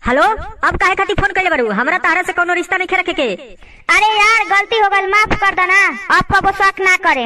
Hello, अब काहे खातिर फोन कइले बारू? हमरा तारा से कोनो रिश्ता नहीं रखे के। अरे यार गलती हो गल, माफ कर देना। अब कबो शक ना करे।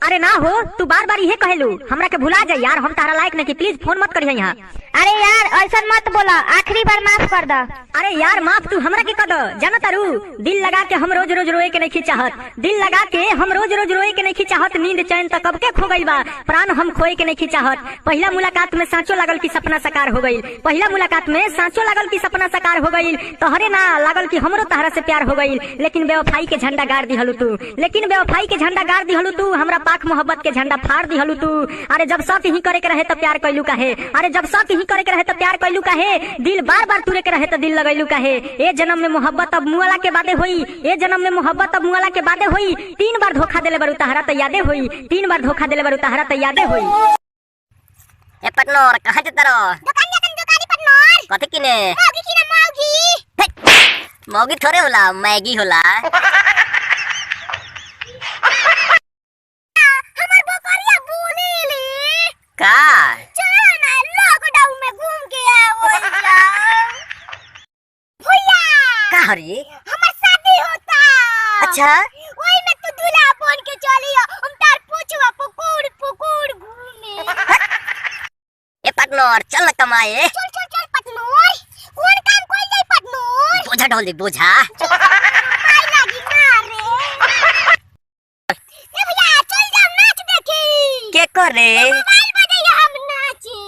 अरे ना हो, तू बार बार ये कहेलू, हमरा के भुला जा यार, हम तारा लायक नहीं, प्लीज फोन मत करिए यहाँ। अरे यार ऐसा मत बोला, आखिरी बार माफ कर दो। अरे यार माफ तू हमरा के कर दो। जाना तारू, दिल लगा के हम रोज रोज रोए के नहीं चाहत, दिल लगा के हम रोज रोज रोए के नहीं चाहत, नींद चैन तक कब के खो गइल बा, प्राण हम खोए के नहीं चाहत। पहला मुलाकात में सांचो लागल की सपना साकार हो गइल, पहला मुलाकात में सांचो लागल की सपना साकार हो गइल। तोहरे ना लागल की हमरो तहरा से प्यार हो गइल, लेकिन बेवफाई के झंडा गाड़ दिहलू तू, लेकिन बेवफाई के झंडा गाड़ दिहलू तू, हमरा पाक मोहब्बत के झंडा फाड़ दिहलू तू। अरे जब शक ही करे के रहे तो प्यार कैलू काहे, अरे जब शक ही करे के रहे तो प्यार कैलू काहे, दिल बार बार तुरे के रहे तो दिल लगैलू काहे। ए जन्म में मोहब्बत अब मुआला के बादे होई, ए जन्म में मोहब्बत अब मुआला के बादे होई। 3 बार धोखा देले बारू तहरा तो यादे होई, 3 बार धोखा देले बारू तहरा तो यादे होई। ए पटनोर कहां जत रो? दुकान जातन, दुकानी पटनोर। कथि किने? मौगी किने मौगी। मौगी थोड़े होला, मैगी होला। हमर बकरिया बुनीली का? चलो ना लॉकडाउन में घूम के आवल जा। भैया का हरी? हमर शादी होता। अच्छा, वही में तू दूल्हा बन के चली, हम तार पूछवा पकोड़ पकोड़ घूमे। ए पटनोर चल न कमाए। चल चल चल पटनोर, कौन काम कोई जाई पटनोर? बोझा ढोल दे, बोझा। आई लागी मारे। ए भैया चल जा नाच देखी। के करे? मोबाइल बजाइए हम नाचे।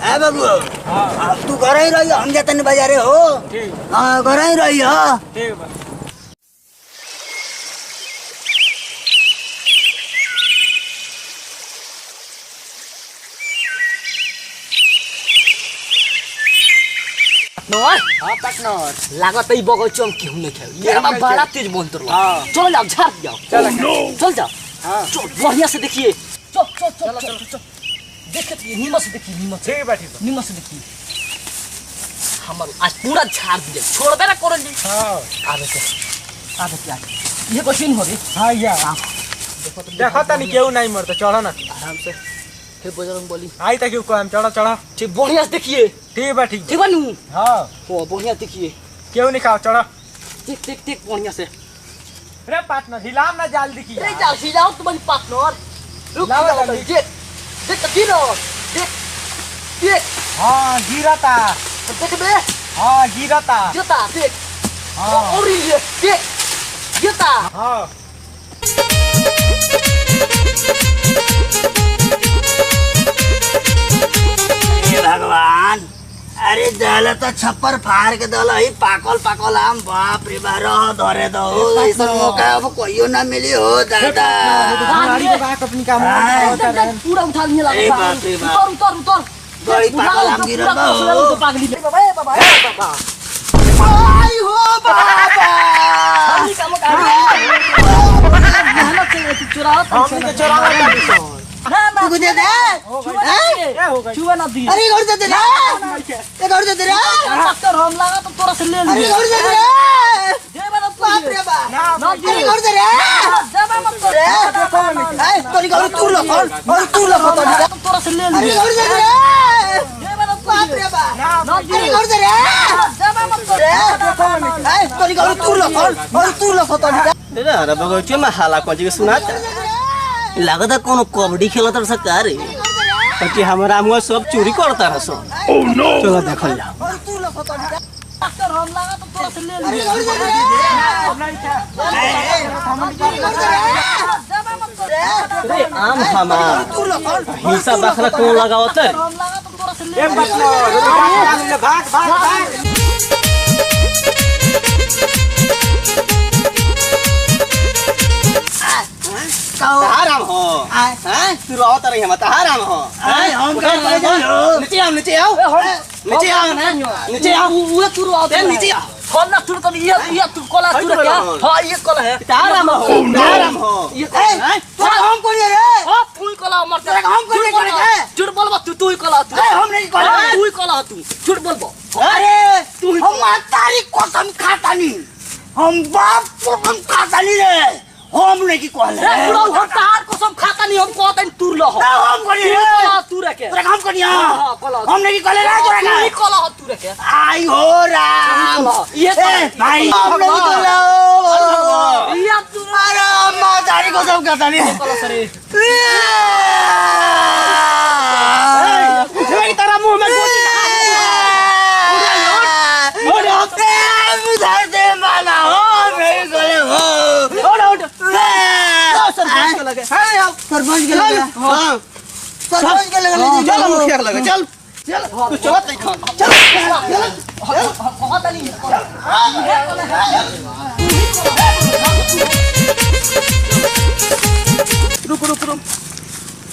ए बाबू, तू घर ही रही, हम जाते बाजारे हो। हाँ घर ही रही हो। हाँ पटनर लागत है बगीचा में केहू नहीं खेल, ये हमारा बड़ा तेज बोलते रहो। चलो जाओ, झाड़ जाओ, चल जाओ, चल बढ़िया से देखिए, चल चल चल चल चल देखिए, नीमत से देखिए, नीमत से, नीमत से देखिए। हमारे आज पूरा झाड़ दिए, छोड़ दे ना करो जी। आगे क्या, आगे क्या, ये क्वेश्चन हो रही। हाँ यार देखो तनी केहू नहीं मरता, चढ़ो ना आराम से, फिर बजरंग बोली आई तक क्यों कहम, चढ़ो चढ़ो। ठीक बढ़िया से देखिए, ठीक बा ठीक ठीक बा नू। हाँ ओ बढ़िया देखिए, केहू नहीं खाओ, चढ़ो। ठीक ठीक ठीक बढ़िया से। अरे पार्टनर हिलाम ना जाल दिखी अरे जाओ जाओ तुम्हारी पार्टनर, रुक लाओ जाओ, जल्दी। देख देख गिरो, देख देख हाँ गिरता, देख बे, हाँ गिरता। जता देख, हाँ और ये देख जता। हाँ हे भगवान, अरे दल तो छप्पर फाड़ के दल ही पाकल पाकल आम, बाप रे बा, रह धरे दो। ऐसा मौका अब कोइयो ना मिली हो दादा। गाड़ी के बात अपनी काम पूरा उठा लिए अरे लगा, बाप रे बाप। उतर उतर उतर, बड़ी पागल आम गिरल बा हो। पागली बाबा, ए बाबा, ए बाबा, आई हो बाबा, खाली काम कर, मेहनत से चुराओ, हमनी के चोरावा ना ना तू दे दे। क्या हो गई? छुआ ना दी। अरे घर दे दे रे, ये घर दे दे रे, डॉक्टर हम लगा तो तोरा से ले अरे लिए। घर दे दे रे, दे बाबा, बाप रे बा, ना दी, अरे घर दे रे। दे बाबा तो ए तोरी घर तू लखन, और तू लखन तोरी, तोरा से ले अरे लिए। घर दे दे रे, दे बाबा बाप रे बा, ना दी, अरे घर दे रे। दे बाबा तो ए तोरी घर तू लखन, और तू लखन तोरी। अरे बगीचे में हाला कौन सुना लगता कोनो कबड्डी खेलत रह सकता रे, क्योंकि हमारा मुआ सब चोरी करता रह सब। चलो देखल जाओ। डॉक्टर हम लगा तो तोरा से ले लिए। अरे आम हमार हिस्सा बखरा कौन लगावत है? हम लगा तो तोरा से ले ए पार्टनर भाग भाग भाग। तहाराम हो, हैं? तू रहत रही हम तहाराम हो। हम का ले जाओ, नीचे आओ, नीचे आओ, नीचे आओ ना, नीचे आओ, वो तू आते नीचे आओ। खोलना तू तो ये तू कोला तू क्या? हां ये कोला है। तहाराम हो, तहाराम हो। ये ए तू हम कोनी रे, हां तू ही कोला मर तेरा हम कोनी करे। झूठ बोलबा तू ही कोला तू। ए हम नहीं करे, तू ही कोला तू, झूठ बोलबो। अरे हम तारी कसम खाता नहीं, हम बाप कसम खाता नहीं रे। हम नहीं की कहले ए बुढ़ऊ हम तार कसम खाता नहीं हम कहते तुर लो ना हम करी रे तू रखे तोरा काम करिया हां कल हम नहीं की कहले रे तोरा नहीं कल तू रखे आई हो राम ये भाई हम नहीं की कहले ये तू अरे अम्मा जारी को सब कहता नहीं कल सरे ए तेरा मुंह में गोली उधर दे माना हो मेरे गले हो सरपंच के लगे सरपंच के लगे हां सरपंच के लगे चल मुखिया के लगे चल चल तू चलत नहीं खा चल बहुत नहीं रुक रुक रुक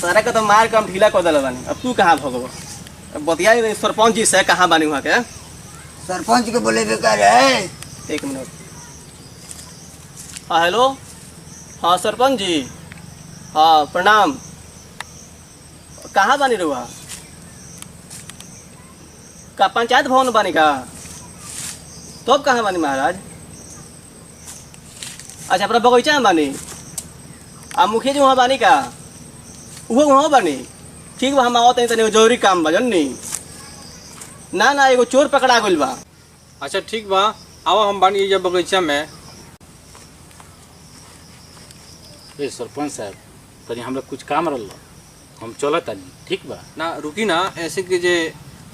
सारा का तो मार के हम ढीला कर देले बानी अब तू कहां भगवा बतियाई नहीं सरपंच जी से कहां बानी वहां के सरपंच के बोले बेकार है एक मिनट हाँ हेलो हाँ सरपंच जी हाँ प्रणाम कहाँ बानी रहुआ का पंचायत भवन बानी का तो अब कहाँ बानी महाराज अच्छा अपना बगीचा में बानी आप मुखिया जी वहाँ बानी का वो वहाँ बानी ठीक बा हम आवत नहीं तनी जरूरी काम बा जननी ना ना एगो चोर पकड़ा गइल बा अच्छा ठीक बा आओ हम बानी जब बगीचा में ए सरपंच साहब तनी हमरा कुछ काम रहल हम चलत तानी ठीक बा ना रुकी ना ऐसे कि जे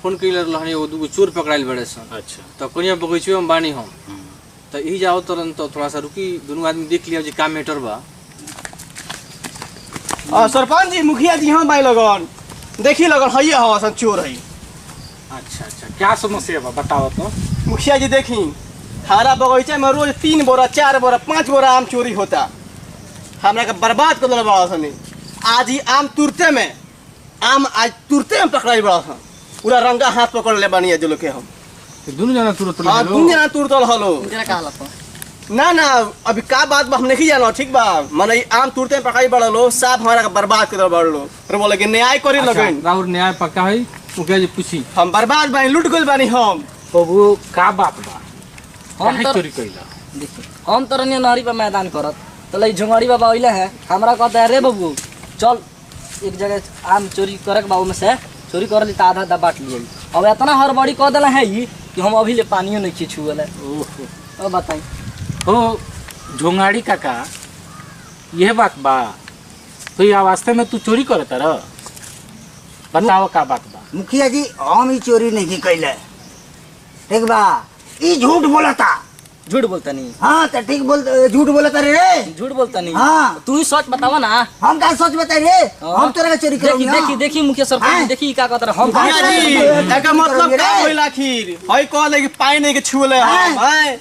फोन कइले रहनी वो दुगो चोर पकड़ाइल बड़े सन अच्छा तो कोनिया बगीचे में बानी हम तो यही जाओ तुरंत तो थोड़ा सा रुकी दोनों आदमी देख लिया जे का मैटर बा सरपंच जी मुखिया जी हाँ भाई लगन देखी लगन है हवा सन चोर है अच्छा अच्छा क्या समस्या बा बताओ तो मुखिया जी देखी हमारा बगीचा में रोज 3 बोरा 4 बोरा 5 बोरा आम चोरी होता हमरा के बर्बाद कर दिला बड़ा सनी आज ही आम तुरते में आम आज तुरते में पकड़ाई बड़ा सा पूरा रंगा हाथ पकड़ ले बानी जो लोग के हम दोनों जना तुरंत हाँ तुम जना तुरतल हलो तेरा का हालत ना ना अभी का बात बा हम नहीं जानो ठीक बा माने आम तुरते में पकड़ाई बड़ा लो साफ हमारा के बर्बाद कर बड़ा लो और बोले कि न्याय करी लगन राहुल न्याय पक्का है मुखिया जी पूछी हम बर्बाद बानी लूट गइल बानी हम बाबू का बात बा हम काहे तो चोरी कइला देखिए हम तो रनिया नहरी पे मैदान करत तो लई झुंगड़ी बाबा अइले हैं हमरा कहता है रे बबू चल एक जगह आम चोरी करे के बाबू में से चोरी कर ली तो आधा आधा बांट लिए अब इतना हड़बड़ी कह दिला है ई कि हम अभी ले पानियो नहीं खींचुअल है ओहो अब बताई हो झोंगाड़ी काका यह बात बा तो ये वास्ते में तू चोरी करत रह बताओ का बात बा मुखिया जी हम ही चोरी नहीं कैले ठीक बा ई झूठ बोलता झूठ बोलता नहीं हाँ तो ठीक बोल झूठ बोलता रे झूठ बोलता नहीं हाँ। तू ही सच बतावा ना हम का सोच बताई रे हम तोरा के चोरी देखी करोगी देखी देखी मुखिया सरपंच हाँ। देखी का कहता रहा हम मुखिया जी एका मतलब का होइल आखिर हई कहले कि पाई नहीं के छुले हम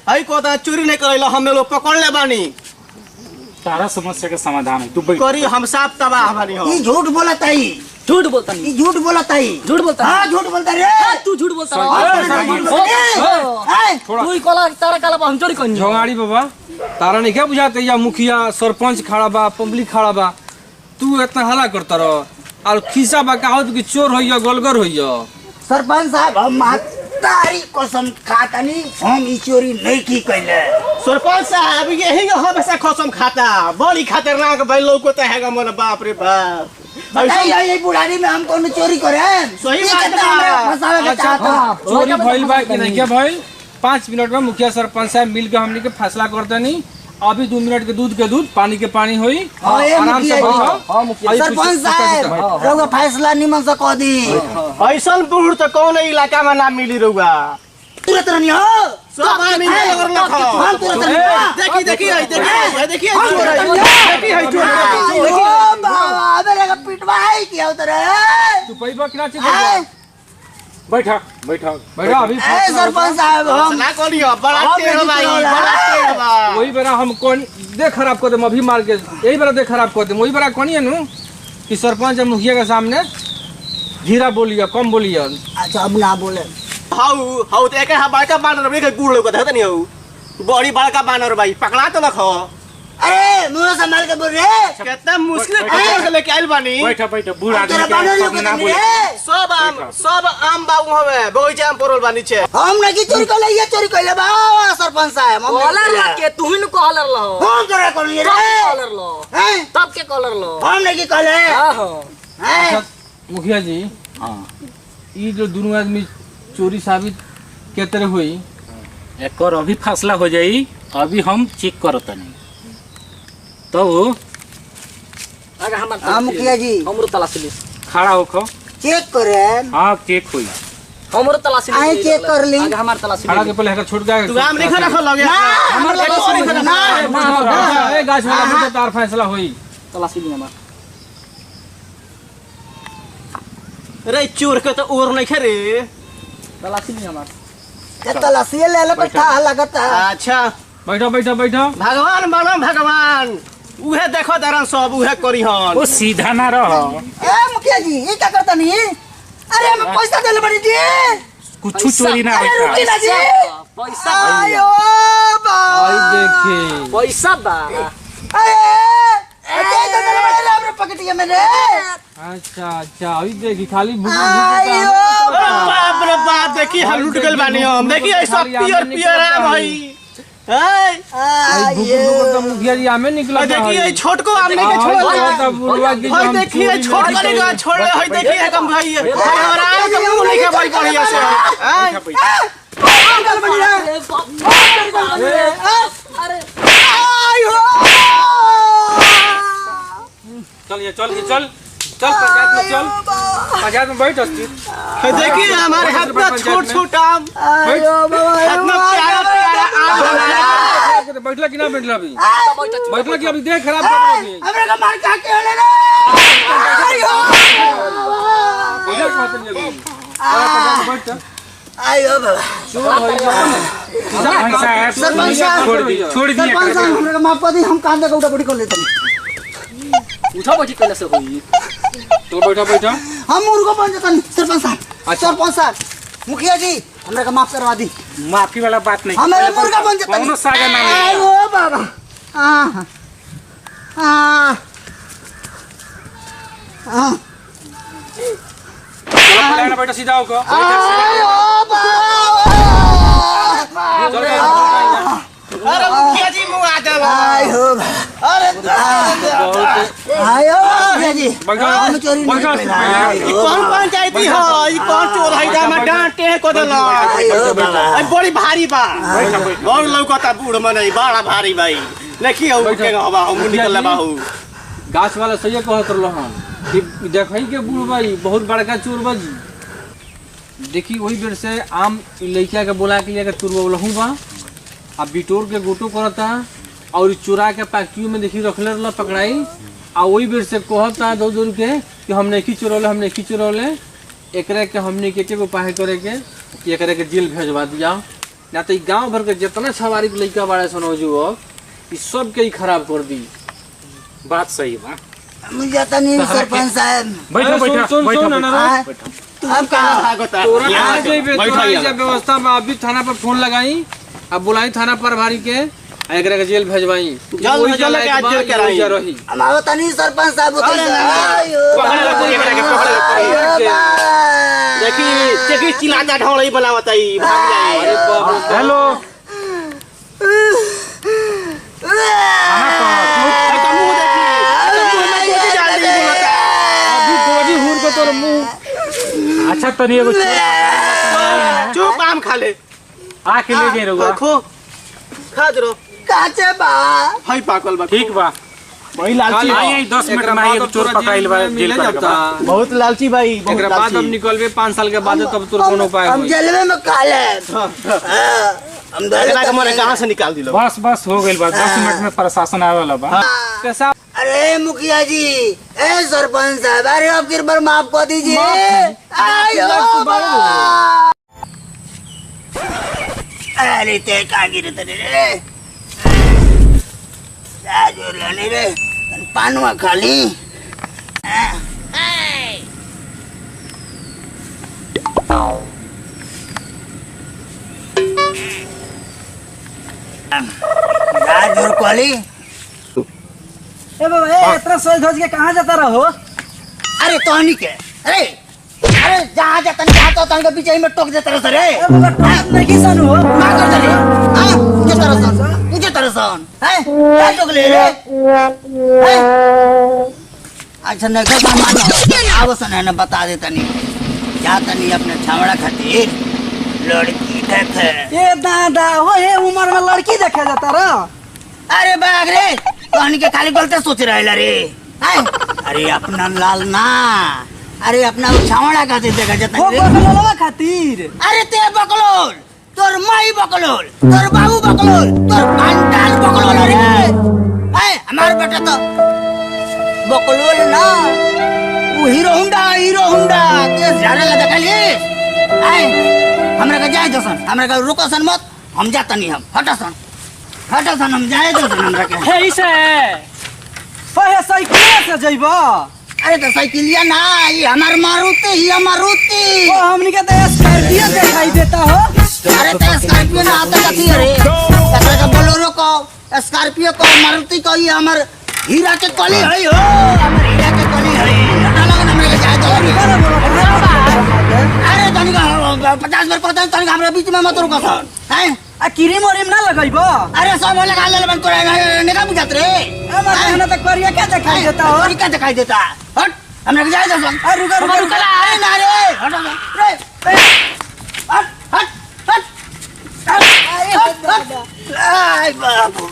हई कहता चोरी नहीं करैला हम लोग पकड़ ले बानी तारा समस्या का समाधान है तू बैठ करी हम साफ तबाह बानी हम ई झूठ बोलता ही झूठ बोलता नहीं ई झूठ बोलता ही झूठ बोलता हाँ नहीं झूठ बोलता रे हाँ, तू झूठ बोलता हैं? तू ही कला तारा काला हम चोरी करनी झोंगाड़ी बाबा तारा नहीं क्या बुझाते या मुखिया सरपंच खड़ा बा पब्लिक खड़ा बा तू इतना हल्ला करता रह और खीसा बा का हो कि चोर होइया गलगर होइया सरपंच साहब हम महतारी कसम खातानी हम ई चोरी नहीं की कैले सरपंच साहब यही हमेशा कसम खाता बड़ी खतरनाक भाई लोग को तो हैगा मन बाप रे बाप बताइए ये बुढ़ारी में हम कौन चोरी करे सही ये बात कितना बा। हमरा फंसावे के चाहता चोरी भइल बा कि नहीं क्या भइल 5 मिनट में मुखिया सरपंच साहब मिल के हमनी के फैसला करते नहीं अभी 2 मिनट के दूध पानी के पानी होई हाँ, ये आराम से मुखिया जी। बैठो हाँ, मुखिया। और ये सरपंच पूछो- साहब रउआ फैसला निमन से कह दी ऐसन बूढ़ तो कौन इलाका में ना मिली रहुआ तुरंत रनी हो सब आदमी नगर न खा हम तुरंत रनी हो देखी देखी है देखी है चोर है देखी है चोर है ओ बाबा मेरे का पिटवा है क्या उधर तू पैबा किना चीज बैठा बैठा बैठा अभी ए सरपंच साहब हम ना करियो बड़ा हम टेढ़ नहीं भाई बोला। बड़ा टेढ़ बा वही बेरा हम कौन दे खराब कर देम अभी मार के यही बेरा दे खराब कर देम वही बेरा कौन है नु कि सरपंच और मुखिया के सामने धीरा बोलिए कम बोलिए अच्छा अब ना बोले हाउ हाउ तो एक बड़का बानर भाई बूढ़ लोग कहते नहीं हो बड़ी बड़का बानर भाई पकड़ा तो रखो अरे मुंह संभाल के बोल रहे। कितना मुश्किल से लेके आइल बानी। बैठा बैठा बूढ़ आदमी तेरा के बानर सब लोग ना तो बोले नहीं सब आम बाबू हवे बगीचा में परोल बानी छे। हम नहीं चोरी कर ले, ये चोरी कर ले बा सरपंच साहब। हम कॉलर लगे तू ही न कॉलर लो कौन करे कर लिए रे? कॉलर लो हैं? तब के कॉलर लो हम नहीं कर ले। हां हां हैं? मुखिया जी हां ई जो दोनों आदमी चोरी साबित के तरह हुई एक और अभी फैसला हो जाई। अभी हम चेक करतनी तो आगे हमार हाँ मुखिया जी हमरो तलाशी ली खड़ा होखो। चेक करे। हाँ चेक हुई। हमरो तलाशी ली आए चेक कर ली। आगे हमार तलाशी खड़ा ली के पहले हका छोड़ गया तू आम नहीं खा रखल लगे। हमर ए गाछ वाला मुद्दा तार फैसला हुई। तलाशी ली हमार रे चोर के तो और नहीं खे रे। तलाशी ली हमार तलाशी ले ले पता लगता। अच्छा बैठो बैठो बैठो। भगवान मानो भगवान उहे देखो दरन सब उहे करी हन। वो सीधा ना रहो। ए मुखिया जी ये क्या करता नहीं? अरे हमें पैसा देले बड़ी जी। कुछ चोरी ना अरे रुकी ना जी। पैसा आयो बा। आई देखे पैसा बा अरे ए तो देले बड़ी हमरे पकटिया में रे। अच्छा अच्छा आई देखी खाली भूख आयो बाप रे बाप देखी हम लूट गइल बानी हम। देखी ऐ सब पियर पियर है भाई। है तो मुखिया जी आमे निकला देखी ऐ छोटको आम नहीं के छोड़। भाई देखी ऐ छोट वाले का छोड़ ले। हई देखी कम भाई और आम के मुंह नहीं के भाई बढ़िया से। हैं निकल बड़ी रे। अरे आयो चल ये चल चल पंचायत में चल। पंचायत में बैठ अस्थिर। देखी हमारे हाथ में छोट छोट आम आयो हाथ में प्यारा प्यारा आम है। बैठला कि ना बैठला अभी? बैठला कि अभी देख खराब कर रही है। हमरे का मार का के ले रे। आयो इधर बात नहीं अभी। पंचायत में बैठ आयो बाबा। चोर होई सरपंच साहब छोड़ दी सरपंच साहब हमरे का माफ कर दी। हम कांदा का उठा पड़ी कर लेते। उठा बैठी कैसे से होई तो बैठा बैठा। हम मुर्गा बन जाता सरपंच साहब। सरपंच साहब मुखिया जी हमरे का माफ करवा दी। माफी वाला बात नहीं। हमारे मुर्गा बन जाता। कौनो सागा ना मिलेगा। आयो बाबा। हां हां चल बैठा सीधा होकर। आयो बाबा। अरे मुखिया जी मुंह आ जा। आयो अरे आयो मुखिया जी बैठा हम चोरी नहीं बैठा। किया। ई कौन पंचायती है? ई कौन चोर है? जा में डांटे को देला। आयो बाबा। आई बड़ी भारी बा। बहुत लौकता बूढ़ मने बड़ा भारी भाई। देखी हो के हवा हम निकल बाहू। गाछ वाला सही कहत रहलो हम कि देखई के बूढ़ भाई बहुत बड़का चोर बाजी। देखी वही बेर से आम लइका के बोला के लिए चोरवलहू बा। अब बिटोर के गोटो करता और चुरा के पैक्टियों में देखी रखले रहल पकड़ाई। आ वही बेर से कहता दो दूर के कि हम नहीं चुरौले हम नहीं चुरौले। एकरे के हमने के एक उपाय करे के कि एकरे के जेल भेजवा दिया ना तो गांव भर के जितना सवारी के लइका बाड़े सन युवक ई सब के ही खराब कर दी। बात सही बा। मुझे तो नहीं सरपंच साहब। बैठो बैठा सुन बैठा ना बैठा। अब कहाँ भागता तोरा आ जइबे तोरा ई सब व्यवस्था में अभी थाना पर फोन लगाई। अब बुलाई थाना पर भारी के एकरा के जेल भेजवाई। जल्द जल्द के आज जेल कराई। रही हमारा तो नहीं सरपंच साहब। आयो पकड़ लो कोई एकरा के पकड़ लो। देखी चेकी चिल्लाता ढोलई बनावत ई भाग जाए। अरे बाप रे। हेलो तो मुंह देखी मुंह में जल्दी बोलता। अभी गोजी हुर को तोर मुंह। अच्छा तनी एगो चुप आम खा ले। आके ले जाई रहुआ। खो खा जरो। काचे बा। हई पाकल बा। ठीक बा। वही लालची आई आई 10 मिनट में आई चोर पकड़ाइल बा जेल मिले पर जाता। बहुत लालची भाई बहुत एकरा बाद अब लालची। निकलबे 5 साल के बाद तब तोर कोनो उपाय हम होई। जेल में खा ले। हम एकरा के मारे कहां से निकाल दिलो। बस बस हो गइल बा 10 मिनट में प्रशासन आवे वाला बा। कैसा अरे मुखिया जी ए सरपंच साहब अरे अब फिर बार माफ कर दीजिए। आयो बाबा। अरे ते का गिरे तने रे। जा जो लेने रे पानुआ खाली। जा जोर खाली ए बाबा ए इतना सोच धोज के कहां जाता रहो? अरे तोहनी के अरे अरे जहाँ जाता नहीं जाता तोहनी के पीछे में टोक देता रह रे। ए बाबा टोक नहीं की सन हो? का कर दे हां मुझे तरह सन हैं क्या टोक ले रे हैं? अच्छा नहीं कर मान आवो सन है ना बता दे तनी क्या तनी अपने छावड़ा खातिर लड़की देखे। ए दादा हो ये उम्र में लड़की देखे जाता रहो? अरे बाग रे तोहनी के खाली गलते सोच रहे रे हैं? अरे अपना लाल ना अरे अपना छावड़ा खातिर देखा जाता वो रे। बकलोलवा खातिर। अरे ते बकलोल तोर माई बकलोल तोर बाबू बकलोल तोर कांटाल बकलोल रे ए हमार बेटा तो बकलोल ना वो हीरो हुंडा के जाने लगा देखली ए हमरा का जाए दसन हमरा का रुको सन मत हम जाता नहीं हम हटा सन हम जाए दसन हमरा के हे इसे फहे साइकिल से जइबो? अरे तो साइकिलिया ना ये हमार मारुति ओ हमनी के तो स्कॉर्पियो दिखाई देता हो। अरे तो स्कॉर्पियो ना आता कथी अरे कतरा का बोलेरो को स्कॉर्पियो को मारुति को ये हमार हीरा के कली है हो हमार हीरा के कली है ना लगन हमरे जाए तो अरे तनी का 50 बार पता तनी हमरा बीच में मत रुको सन हैं आ क्रीम ओरीम ना लगइबो? अरे सब लगा ले बन तोरा निका बुझात रे हमार कहना तक करिया क्या दिखाई देता हो? क्या दिखाई देता हट हमरा जाए दो सन अरे रुको अरे ना रे हट रे हट हट आई बाबू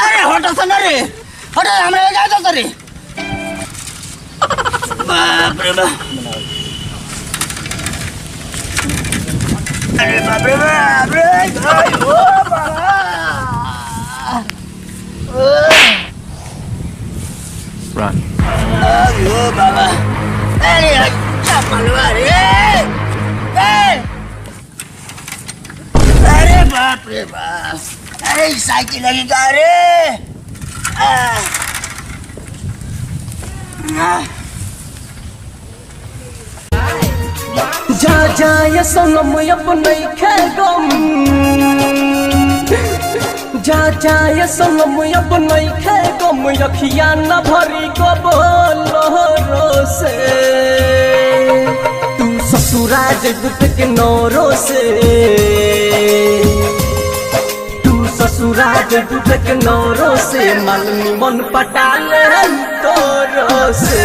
अरे हटो सन रे हटो हमरा जाए दो रे बाप रे बाप अरे बाप रे बाप रे ओ बाबा ओ बाबा अरे अच्छा मलवा रे अरे बाप रे बाप अरे साइकिल लगी का रे जा जा ये सनम अब नहीं खेगम जा जा ये सनम अब नहीं खेगम अखियां न भरी को बोलो से तू ससुराज गुट के नौरो से तू ससुराज गुट के नौरो से मालनी मन पटाल तोरो से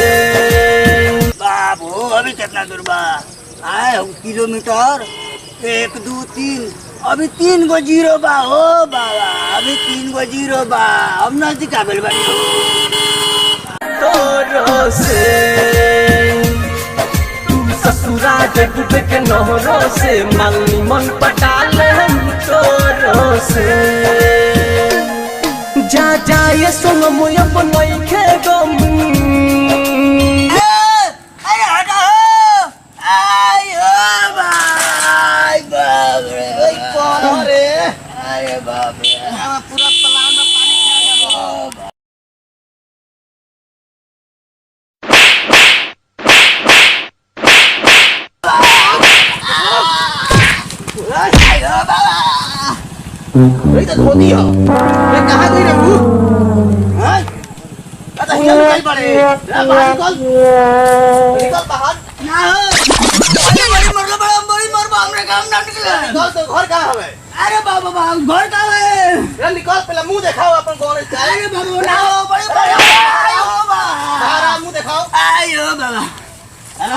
बाबू अभी कितना दूर बा आए किलोमीटर 1 2 3 अभी 3 गो जीरो बा हो बाबा अभी 3 गो जीरो बा अब नजदीक आबेल बानी हो तोरो से तू ससुराज गुट के नौरो से मालनी मन पटाल हम तोरो से जा जा ये सोनम अब नहीं खेगम अरे हटा हो आई हो भाई बाप रे ओए कौन रे अरे बाप रे पूरा तलाब में पानी खा गया आई हो बाबा ये तो धोती हो ये कहां गई रे तू हां आता हिला निकल पड़े बाहर निकल बाहर ना बड़ी मरलो हमरे काम ना निकले निकल तो घर कहां हवे अरे बाबा घर कहां है रे निकल पहले मुंह दिखाओ अपन कौन है अरे बाबा ना हो बड़ी आयो बाबा सारा मुंह दिखाओ आयो बाबा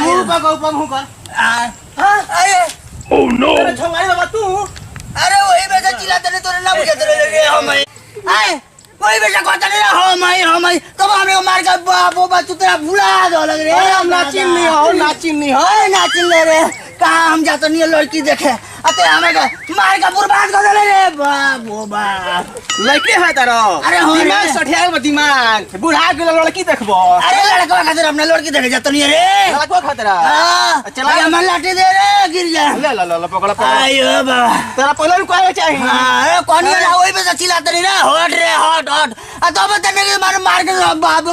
मुंह पर को ऊपर मुंह कर हां अरे ओ नो अरे छंगाई बाबा तू अरे वही बेटा चिल्लाते नहीं तोरे ना बुझाते रे हम आए वही बेटा कहता नहीं हो मई तब हमरे को मार के बाबू बच्चू तेरा भुला दो लग रे हम नाचिन नहीं हो नाचिन ले रे कहां हम जातो नहीं लड़की देखे अते हमें का मार के बर्बाद कर दे रे बाबू बाप लड़के है तारो अरे हो रे। दिमाग सठिया दिमाग बुढ़ा के लड़की देखबो अरे लड़का खातिर अपने लड़की देखे जातो नहीं रे लड़को खतरा हां चला हमर लाठी दे रे गिर जा ले पकड़ आयो बाबा तेरा पहले रुको चाहिए हां कौन है ना वही पे चिल्लाते नहीं रे हट आ तो बता नहीं मार के बाबू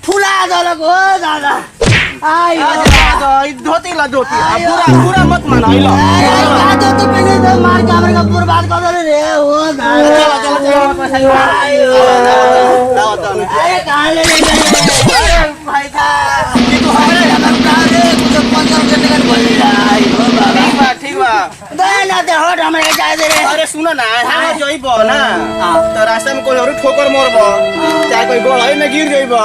फुला दो लोग हो दादा आयो धोती ला धोती पूरा पूरा मत माना लो धोती पहने तो मार के हमरा का बर्बाद कर दे रे ओ चलो आयो अरे कहां ले गए भाई था तू हमारे हम का रे कुछ 500 के निकल बोल आयो बाबा ठीक बा दे ना दे हट हमरा जाए दे रे अरे सुनो ना हम जइबो ना तो रास्ते में कोई और ठोकर मोरबो चाहे कोई गोलाई में गिर जइबो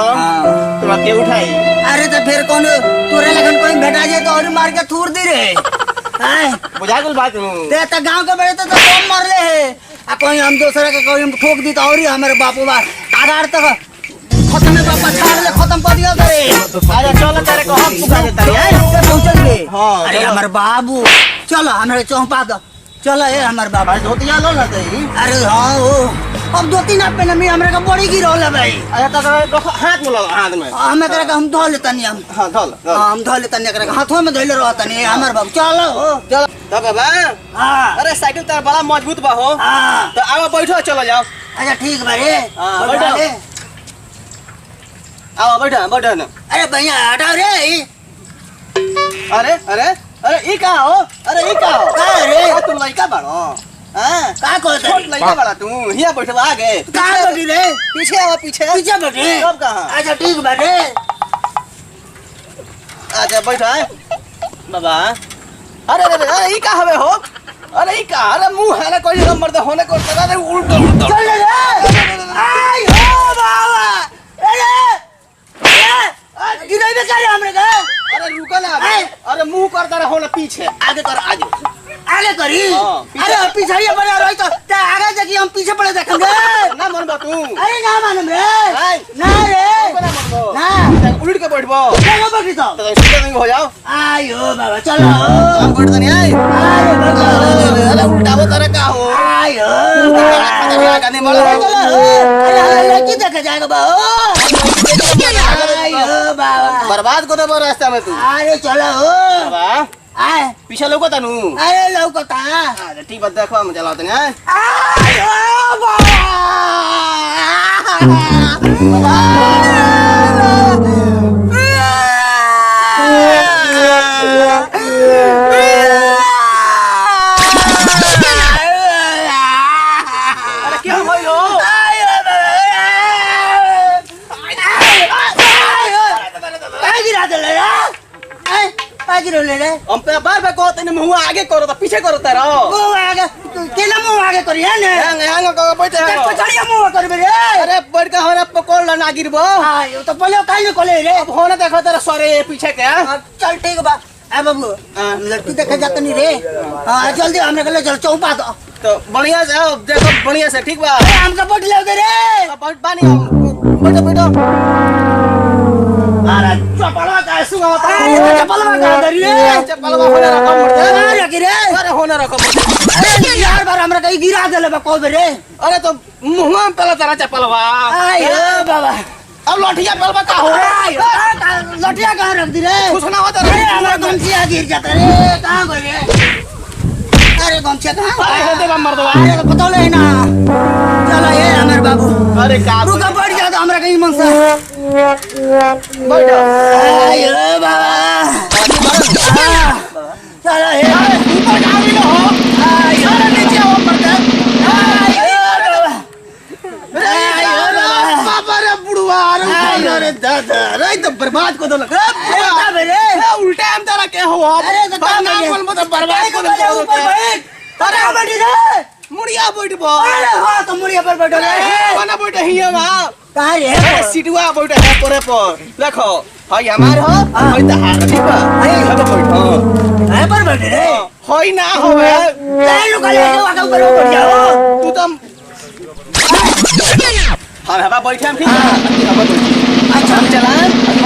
तोरा के उठाई अरे तो फिर कौन तोरे लगन कोई भेटा जाए तो और मार के थूर दी रे हैं बुझा गेल बात ते त गांव के बड़े तो कौन मार ले है आ कोई हम दूसरे के कोई ठोक दी तो और ही हमारे बापू बा आधार तक खत्म है बापा छाड़ ले खत्म कर दिया करे अरे चल तेरे को हम पुका देता रे पहुंचल गे हां अरे हमारे बाबू चलो हमारे चौपा दो चलो ये हमारे बाबा धोतिया लो ना तई अरे हां ओ अब दो तीन पे नमी हमरा का बड़ी गिरोल है भाई अरे तो हाथ में लगा हाथ में हमें करे हम धो लेता नहीं हम हां धोल हम धो लेता नहीं करे हाथों में धोले रहता नहीं हमारे बाबू चलो चल तो बाबा हां अरे साइकिल तार बड़ा मजबूत बा हो हां तो आओ बैठो चलो जाओ अच्छा ठीक बा रे बैठो आओ बैठो बैठो ना अरे भैया हटाओ रे अरे अरे अरे ई का हो अरे ई का हो अरे तू लड़का बाड़ो हां का कहत छोट लड़का बाड़ा तू हिया बैठो आगे कहां बैठी रे पीछे आओ पीछे पीछे बैठी सब कहां अच्छा ठीक बा रे आजा बैठो बाबा अरे अरे अरे ई का हवे हो अरे ई का अरे मुंह है ना कोई मर्द होने को अरे उल्टा उल्टा चल रे आई हो बाबा अरे गिरई में करे हमरे का अरे रुका ना अरे मुंह करता रहो ना पीछे आगे कर आगे आगे करी पीछे। अरे पिछड़िया बना रही तो ते आगे देखी हम पीछे पड़े देखेंगे ना मन बा तू अरे ना मानम रे हाय ना रे ना मन बो ना उलट के बैठबो चलो बैठी तो सीधा नहीं हो जाओ आयो बाबा चलो हम बैठ नहीं आए अरे बाबा अरे उल्टा वो तरह का हो आयो गाने वाला चलो अरे लड़की देखे जाएगा बाबा आयो बाबा बर्बाद को दे रास्ता में तू अरे चलो बाबा आए पीछे लोग तनु अरे लौकता अरे ठीक बात देखो हम चलाते हैं आयो अरे क्या भाई हो हम पे बार बार कहते हैं मुंह आगे करो तो पीछे करो तेरा आगे करिए ने हैंग हैंग को बैठे हैं पछड़िया मुंह करबे रे अरे बैठ के होना पकड़ ला ना गिरबो आयो तो पहले काहे कोले रे अब होने देखो तेरा सरे पीछे के चल ठीक बा ए बाबू लड़की देखे जात नहीं रे हां जल्दी हमरे के ले चल चौपा दो तो बढ़िया से आओ देखो बढ़िया से ठीक बा हम सब बैठ ले रे बैठ पानी हम बैठो बैठो अरे चपलवा का सुगा होता है चपलवा का दरी रे चपलवा होने रखो मरते अरे की रे अरे होने रखो मरते अरे यार बार हमरा कहीं गिरा देले बा को रे अरे तो मुंह में पहले तेरा चपलवा आयो बाबा अब लठिया पलवा का हो लटिया कहाँ रख दी रे कुछ ना होता अरे हमारा गमछिया गिर जाता रे कहाँ गए रे अरे गमछिया कहाँ अरे दे मर दो अरे पता ले ना चलो ये हमारे बाबू अरे का रुका बैठ जा तो हमरा कहीं मन से बैठो आयो बाबा चलो ये ऊपर जा भी हो आयो नीचे हो मरते बाबा रे बुढ़वा अरे दादा रे तो बर्बाद को दो लग उल्टा हम तेरा के हो अरे तो काम नाम बोल मत बर्बाद को दो अरे बैठी रे मुड़िया बैठबो अरे हां तो मुड़िया पर बैठो रे बना बैठे हिया मा कहां रे अरे सीटवा बैठे है परे पर देखो हई हमार हो हई त हाथ ठीक बा हई हम बैठो है पर बैठे रे हई ना होवे ले लुका ले आगे ऊपर बैठ जाओ तू तो हम हवा बैठे हम ठीक बा अच्छा हम चला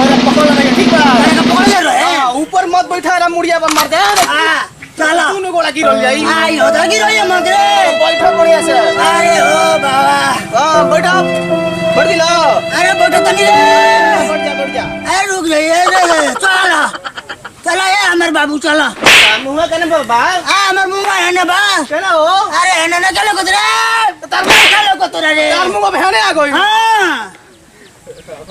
और पकड़ लगे ठीक बा अरे पकड़ ले रे हां ऊपर मत बैठा रे मुड़िया पर मार दे हां चलो तूने गोला गिरल जाई आई हो तो गिरो ये मत रे बैठो बढ़िया से अरे ओ बाबा हां बैठो बैठ दिलो अरे बैठो तो नहीं रे बैठ जा अरे रुक जाइए रे चलो चलो ये हमारे बाबू चलो मुंह कने बाबा हां हमारे मुंह है ना बा केना हो अरे है ना चलो कुछ रे तार मुंह चलो को तोरा रे तार मुंह भेने आ गई हां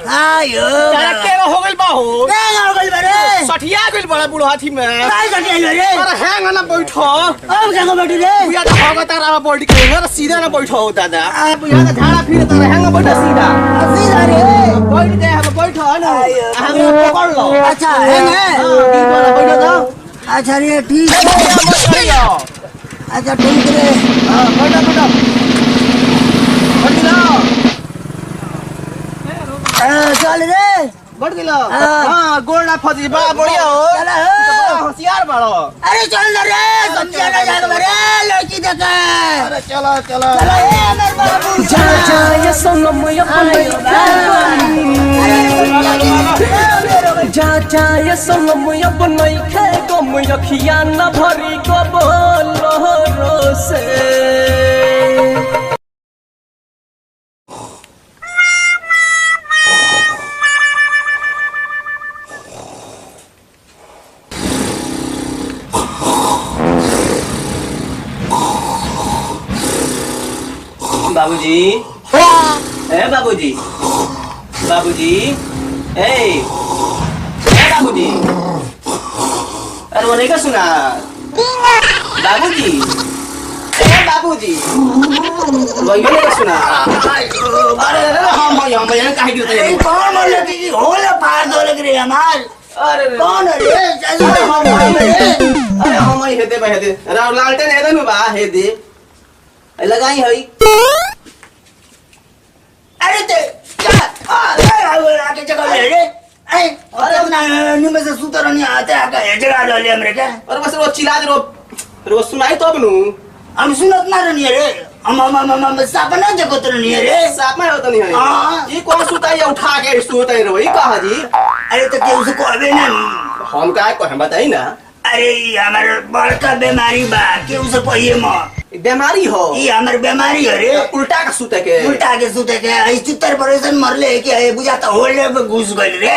आयो तारा के हो गइल बा हो के हो गइल बरे सठिया गइल बड़ा बुढ़ाथी में काय सटिया रे अरे हैंग ना बैठो अब क्या बैठी रे बुया तो होगा तारा बॉडी के ना सीधा ना बैठो हो दादा बुया तो झाड़ा फिर तारा हैंग बैठो सीधा सीधा रे बैठ दे हम बैठो ना हम पकड़ लो अच्छा है बैठो तो अच्छा रे ठीक है अच्छा ठीक रे हां बैठो बैठो बैठ जाओ चल रे बैठ गेलो हां गोड़ ना फसी बा बढ़िया हो चला होशियार बाड़ो अरे चल रे समझा ना जाग रे लड़की देख अरे चलो चलो चला ए मेरे बाबू जा ये संगम जा ये संगम अपन खे गम अखिया न भरी को बोलो से बाबूजी ए बाबूजी बाबूजी ए बाबूजी अरे वो नहीं का सुना बाबूजी ए बाबूजी वही नहीं का सुना अरे अरे हम यहाँ काहे गिरते हैं कौन बोले कि होले पार दो लग रही हमार अरे कौन है रे चल अरे हम ही हेदे बहेदे राव लालटेन हेदे में बा हेदे लगाई हई अरे ते अरे आके जगह ले रे अरे अपना निमे से सुतर नहीं आते आके जगह ले ले हमरे के और बस वो चिल्ला दे रो सुनाई तो अब नु हम सुनत ना रही रे हम सपना जगत नहीं रे साफ में होता नहीं है हाँ। ये कौन सुता है उठा के सोता है रो ये कहा जी अरे तो के उसको अबे ना हम का को हम बताई ना अरे हमारे बड़का बीमारी बा के उसे पहिए म बीमारी हो ये हमारे बीमारी है रे उल्टा का सुते के उल्टा के सुते के इस चित्तर परेशान मरले के बुझाता होले पे घुस गइल रे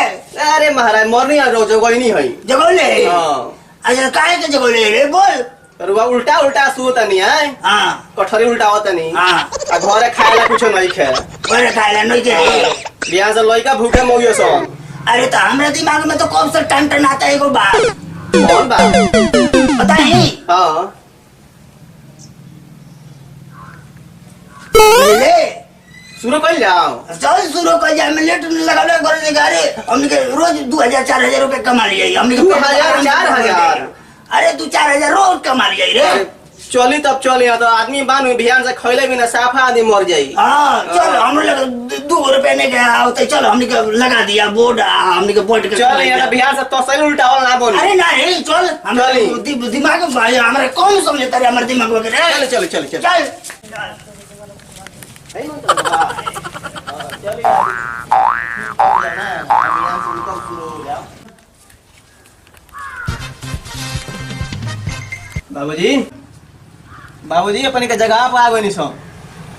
अरे महाराज मरनी आ रो जगह नहीं है जगोले हां अच्छा काहे के जगोले रे बोल रुआ उल्टा उल्टा सोता नहीं है हां कठरी उल्टा होता नहीं हां आ घरे खाएला कुछ नहीं खे अरे खाइला नहीं के बियाह से लइका भूखे मोगियो सन अरे तो हमारे दिमाग में तो कब से टन आता है एगो बात कौन बा बताई हां ले शुरू कर जाओ चल शुरू कर जाए मैं लेट लगा ले घर निकाले हमने के रोज 2000 4000 रुपए कमा लिए हमने के 2000 4000 अरे तू 4000 रोज कमा लिए रे चली तब चली तो आदमी बानू बिहान से खैले बिना साफा आदमी मर जाई हां चल हम लोग 2 रुपए ने के आवते चल हमने के लगा दिया बोर्ड हमने के बोर्ड के चल यार बिहार से तो सही उल्टा वाला ना बोल अरे नहीं चल हमारे दिमाग में भाई हमारे कौन समझता है हमारे दिमाग में चल चल चल चल चल बाबूजी बाबूजी अपने के जगह पे आ गए नहीं सो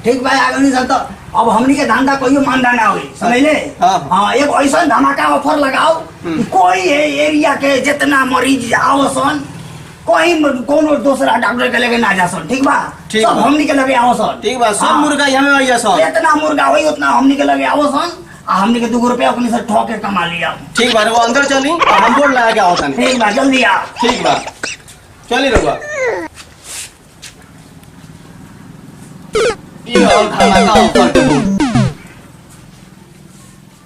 ठीक भाई आगे नहीं सकता अब हमनी के धंधा कोई मानदा ना हुई समझ ले हाँ। हाँ एक ऐसा धमाका ऑफर लगाओ कि कोई एरिया के जितना मरीज आओ सन कोई कोनो दूसरा डॉक्टर के लगे ना जा सन ठीक बा ठीक सब बा। हमनी के लगे आओ सन ठीक बा सब हाँ। मुर्गा यहाँ में आइया सो जितना मुर्गा हुई उतना हमनी के लगे आओ सन आ हमनी के 2 रुपया अपने से ठोक के कमा लिया ठीक बा वो अंदर चली और हम बोल लगा के आवता नहीं ठीक बा जल्दी आ ठीक बा चली रहुआ ये और धमाका ऑफर के बोल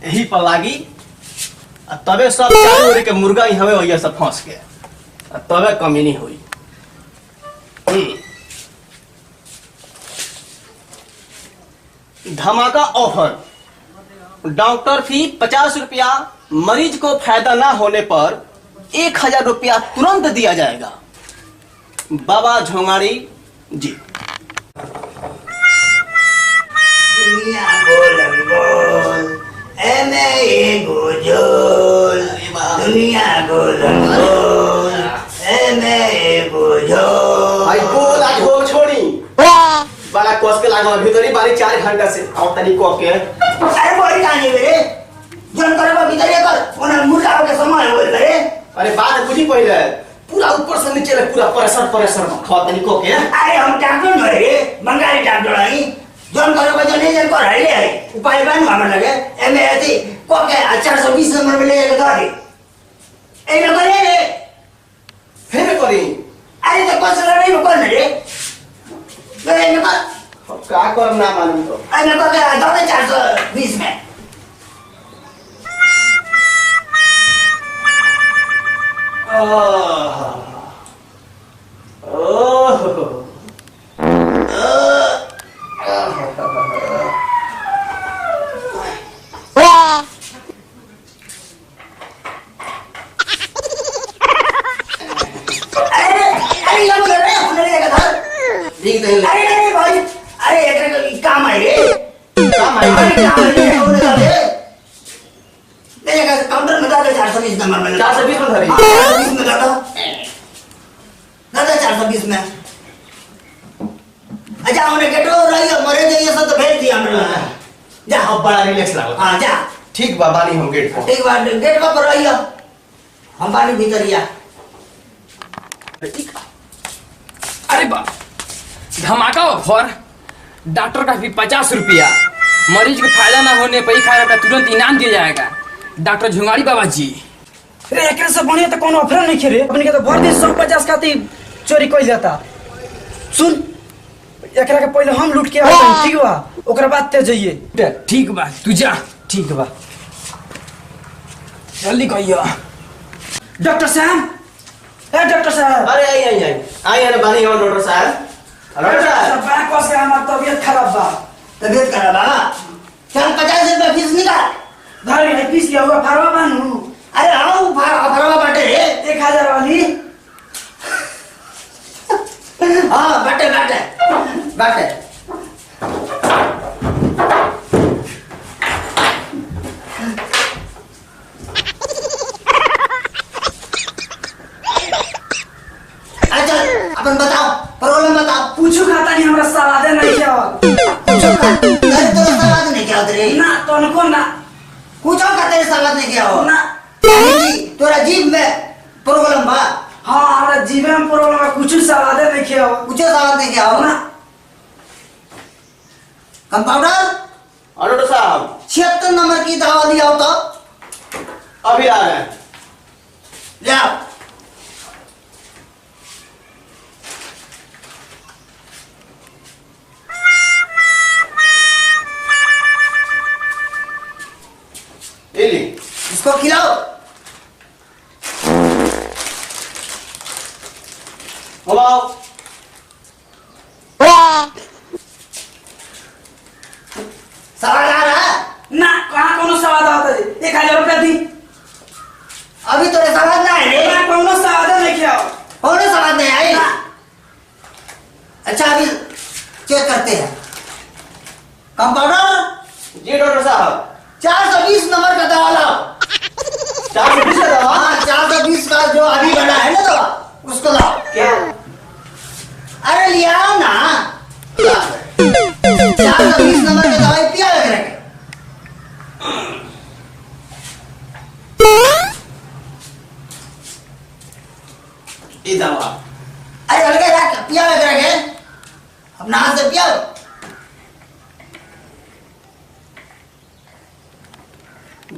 यही पर लागी आ तबे सब चालू रे के मुर्गा यहाँ में आइया सब फंस के आ तबे कमी नहीं हुई धमाका ऑफर डॉक्टर फी 50 रुपया मरीज को फायदा ना होने पर 1000 रुपया तुरंत दिया जाएगा बाबा झोंगाड़ी जी दुनिया गोल गोल एमे एगो झोल दुनिया गोल गोल एमे एगो झोल भाई बोल आज हो छोड़ी बड़ा कोस के लागल भीतरी बारी 4 घंटा से और तनी को के अरे बोली कहानी रे जन करबा भीतर कर ओना मुर्गा के समय बोल रे अरे बात बुझी पहले पूरा ऊपर से नीचे पूरा परेशान खा तनी को के अरे हम डॉक्टर न रे बंगाली डॉक्टर हई जन करबा जने जन कर रे उपाय बन हमर लगे एमे अथी को के 420 नंबर में ले लगा दे ए नंबर रे फिर करी अरे तो कौन सा नहीं कौन रे ए नंबर का कर ना मालूम तो अरे नंबर का दो 420 में अरे भाई अरे एक काम है रे काम है काउंटर में दादा 420 नंबर में 420 में धरी 420 में दादा 420 में अच्छा हमने गेटो रही मरे दे ये सब तो भेज दिया हमने जा अब बड़ा रिलैक्स लागो हां जा ठीक बा बानी हम गेट पर एक बार गेट पर रही हम बानी भीतरिया अरे बा धमाका ऑफर डॉक्टर का भी 50 रुपया मरीज को फायदा ना होने पर खाने का तुरंत इनाम दिया जाएगा डॉक्टर झुंगाड़ी बाबा जी। रे एकरे से बढ़िया तो कोनो ऑफर नहीं खेरे अपने के तो भर दिन 150 खाती चोरी कइल जाता सुन एकरा के पहले हम लूट के आते ठीक बा ओकरा बाद ते जाइए ठीक बा तू जा ठीक बा जल्दी कहियो डॉक्टर साहब ए डॉक्टर साहब अरे आई है बानी हम डॉक्टर साहब डॉक्टर साहब बैंक पास के हमार तबीयत खराब बा तबीयत खराब बा चल 50 रुपया फीस निकाल धारी है पीस लिया हुआ फारवा बानू अरे आओ फरवा बाटे रे 1000 वाली हां बाटे अच्छा अपन बताओ प्रॉब्लम बताओ पूछू खाता नहीं हमरा सवाद नहीं क्या पूछो अरे तो सवाल नहीं क्या रे ना तनको ना पूछो का तेरे सवाल नहीं क्या हो ना तोरा जीभ में प्रॉब्लम बा हां हमरा जीवन में प्रॉब्लम है कुछ सवाद नहीं क्या हो कुछ सवाल नहीं क्या हो ना कंपाउंडर डॉक्टर साहब 76 नंबर की दवा लिया हो तो अभी आ रहे हैं ले आओ ले ली इसको खिलाओ आओ सवाल आ रहा है ना कहां कोनो सवाद आता है 1000 रुपया दी अभी तो सवाल ना है रे ना कोनो सवाद नहीं क्या हो कौन सवाल नहीं आई अच्छा अभी चेक करते हैं कंपाउंडर जी डॉक्टर साहब 420 नंबर का दवा लाओ 420 का दवा हाँ 420 का जो अभी बना है ना दवा उसको लाओ क्या अरे लिया ना 420 नंबर का दवाई पिया लग रहा है ये दवा अरे अलगे रख पिया लग रहा है अपना हाथ से पिया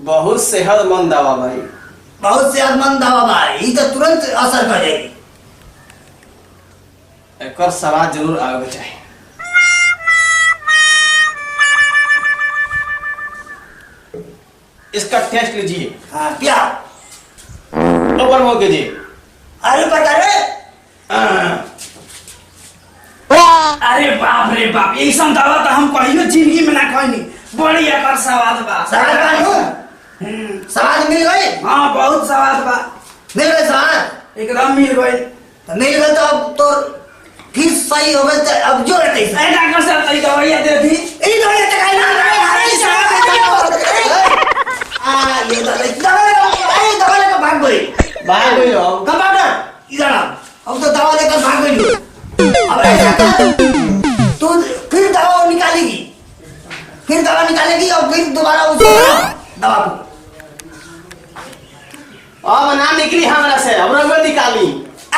बहुत सेहतमंद दवा भाई बहुत सेहतमंद दवा भाई ये तो तुरंत असर कर जाएगी एक और सवाल जरूर आगे चाहिए इसका टेस्ट लीजिए हाँ पिया ओपन हो कीजिए अरे पता रे अरे बाप रे बाप ऐसा दवा तो हम कहियो जिंदगी में ना खइनी बड़ी एकर सवाद बा सवाल बानू सवाल मिल गई हां बहुत सवाद बा मिल गई सवाल एकदम मिल गई तो मिल गई तो अब तो फिर सही हो गई तो अब जो रहते ए डॉक्टर साहब तई दवाई दे दी ई दवाई तो खाई ना ये दवा लेकर भाग गई कंपाउंडर इधर आओ अब तो दवा लेकर भाग गई अब ऐसा कर तू फिर दवा निकालेगी और फिर दोबारा उसको दवा को अब ना निकली हमरा से हमरा में निकाली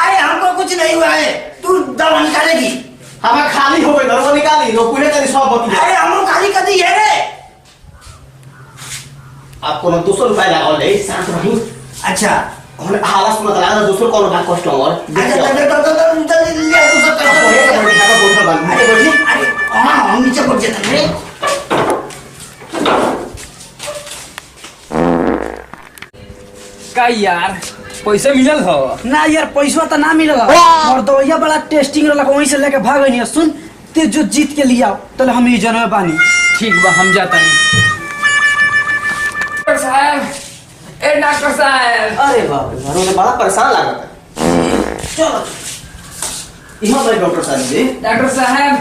अरे हमको कुछ नहीं हुआ है तू दवा निकालेगी हमें खाली हो गई दवा निकाली रो पूरे तेरी सब बती अरे हम खाली कर दी है रे आपको ना 200 रुपया लागल है शांत रही। अच्छा हम आवाज सुनत लगा 200 कौन बा कस्टमर जल्दी ले 200 अरे अरे हाँ हम नीचे पड़ जाते हैं। का यार पैसा मिलल हो? ना यार पैसा तो ना मिलेगा और दवाइया बड़ा टेस्टिंग रहा वहीं से लेके भाग गई। सुन ते जो जीत के लिया तो हम ही जनवे बानी। ठीक बा हम जाता नहीं। डॉक्टर साहब, ए डॉक्टर साहब। अरे बाप रे मारो ने बड़ा परेशान लागत है। चलो इहां भाई डॉक्टर साहब जी। डॉक्टर साहब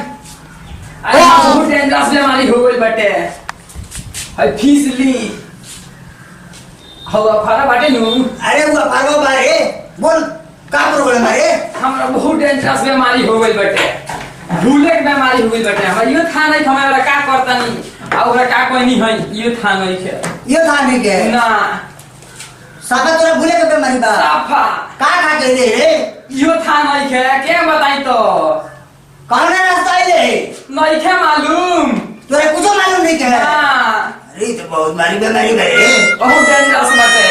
अरे बहुत डेंजरस बीमारी हो गई बटे। हाय फीस ली हवा फारा बाटे नु। अरे वो पागो बारे बोल का प्रॉब्लम है? हमरा बहुत डेंजरस बीमारी हो गई बटे। भूले के बीमारी हो गई बटे। हमरा यो था नहीं हमरा का करता नहीं और हमरा का कोई नहीं है यो था नहीं है। ये था नहीं के ना साफा तोरा भूले के बीमारी बा साफा का खा के रे यो था नहीं है के बताई तो कौन रास्ता है नहीं है मालूम तोरे कुछ मालूम नहीं के? हां अरे तो बहुत बड़ी बीमारी है बहुत डेंजरस बाटे।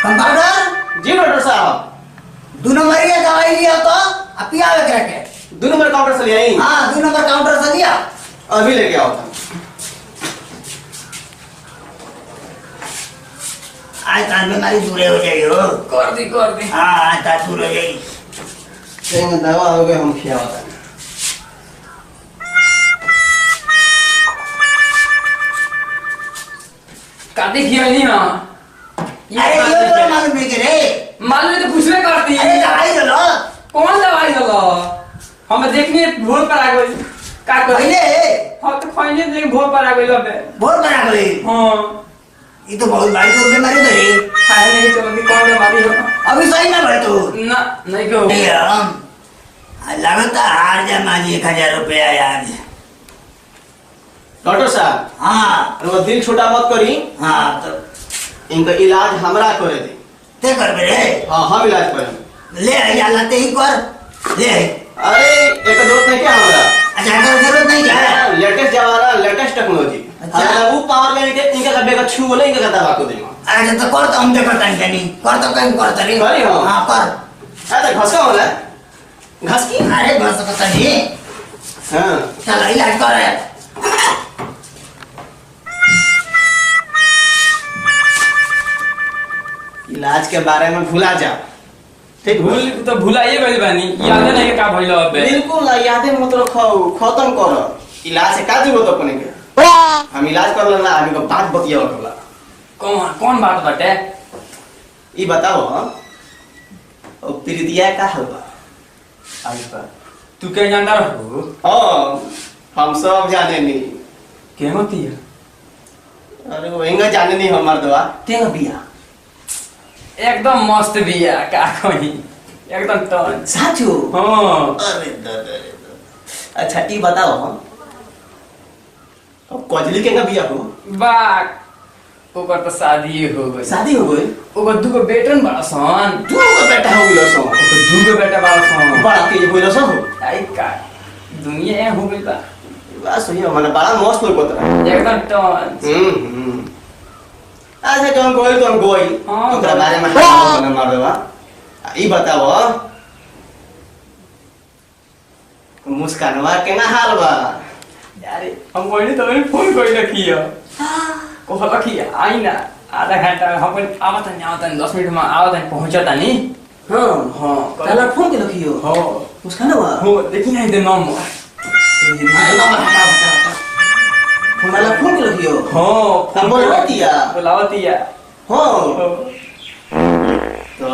कंपाउंडर जी डॉक्टर साहब 2 नंबर की दवाई लिया तो अब पिया के रखे 2 नंबर काउंटर से ले आई। हां 2 नंबर काउंटर से लिया अभी लेके आओ। आज तान बीमारी दूर हो जाएगी हो। कर दी हां आज तान दूर हो जाएगी। तेरे दवा हो गए हम खिया होता है। का देखिए नहीं हां अरे ये तो मालूम नहीं के रे मालूम तो पूछवे करती। अरे दवाई दे लो कौन दवाई दलो? हम देखने भोर पर आ गई का कर पहले हां तो खोइने देख भोर पर आ गई लबे। बहुत बड़ा गई हां ये तो बहुत बड़ी तो बीमारी है। हाय नहीं तो अभी कौन बीमारी हो? अभी सही ना भाई तू ना नहीं को नहीं हम लगता हार जा मानी 1000 रुपया यार। डॉक्टर साहब हाँ वो दिल छोटा मत करी। हाँ तो इनका इलाज हमरा करे दे। ते कर रे हाँ हम इलाज करें। ले या लाते ही कर ले। अरे एक जरूरत नहीं क्या हमरा। अच्छा कर जरूरत नहीं क्या? लेटेस्ट जमाना लेटेस्ट टेक्नोलॉजी। अच्छा। वो पावर में इनका कभी का छू बोले इनका दवा को देगा। अच्छा तो कर तो हम देखो तंग नहीं कर तो कहीं कर तरी करी हो। हाँ कर अरे घसका होला घस की। अरे बस पता नहीं हाँ चलो इलाज कर। इलाज के बारे में भूला जा। ठीक भूल तो भुलाइए गई बानी याद नहीं का भइलो अबे। बिल्कुल ना यादें मत रखो खत्म करो। इलाज से का जरूरत अपने के हम इलाज कर लेना आगे का बात बतिया होला। कौन बात बाटे? ई बताओ ओ प्रीतिया का हाल बा? आई पर तू के जानता रहो? हां हम सब जाने नहीं। के होती है? अरे वो इंगा जाने नहीं हमार दवा। तेरा बिया एकदम मस्त बिया का कोई एकदम टन साचो। हां अरे दादा अच्छा ई बताओ अब कजली के ना बिया हो? बाक ओकर तो शादी हो गई। शादी हो गई? ओकर दुगो बेटन बड़ा सन। दूगो बेटा हो गइल सो। ओकर दुगो बेटा बड़ा सन। बड़ा तेज होइल सो। आई का दुनिया हो गई बा। बस सही माने बड़ा मस्त लोग बता। एकदम टन। अच्छा जौन गोइल तो गोइल। हाँ, ओकरा बारे में हम ना मार देबा। ई बताओ मुस्कानवा केना हाल बा? यार हम कोई तो फोन कोई रखियो को रखी आई ना आधा घंटा हम आवत नहीं आवत 10 मिनट में आवत पहुंचता नहीं। हां हां ताला फोन के रखियो। हो मुस्कानवा हो देखी नहीं दे नंबर हमारा फोन के रखियो। हो हम बोलतिया बुलावतिया हां हो तो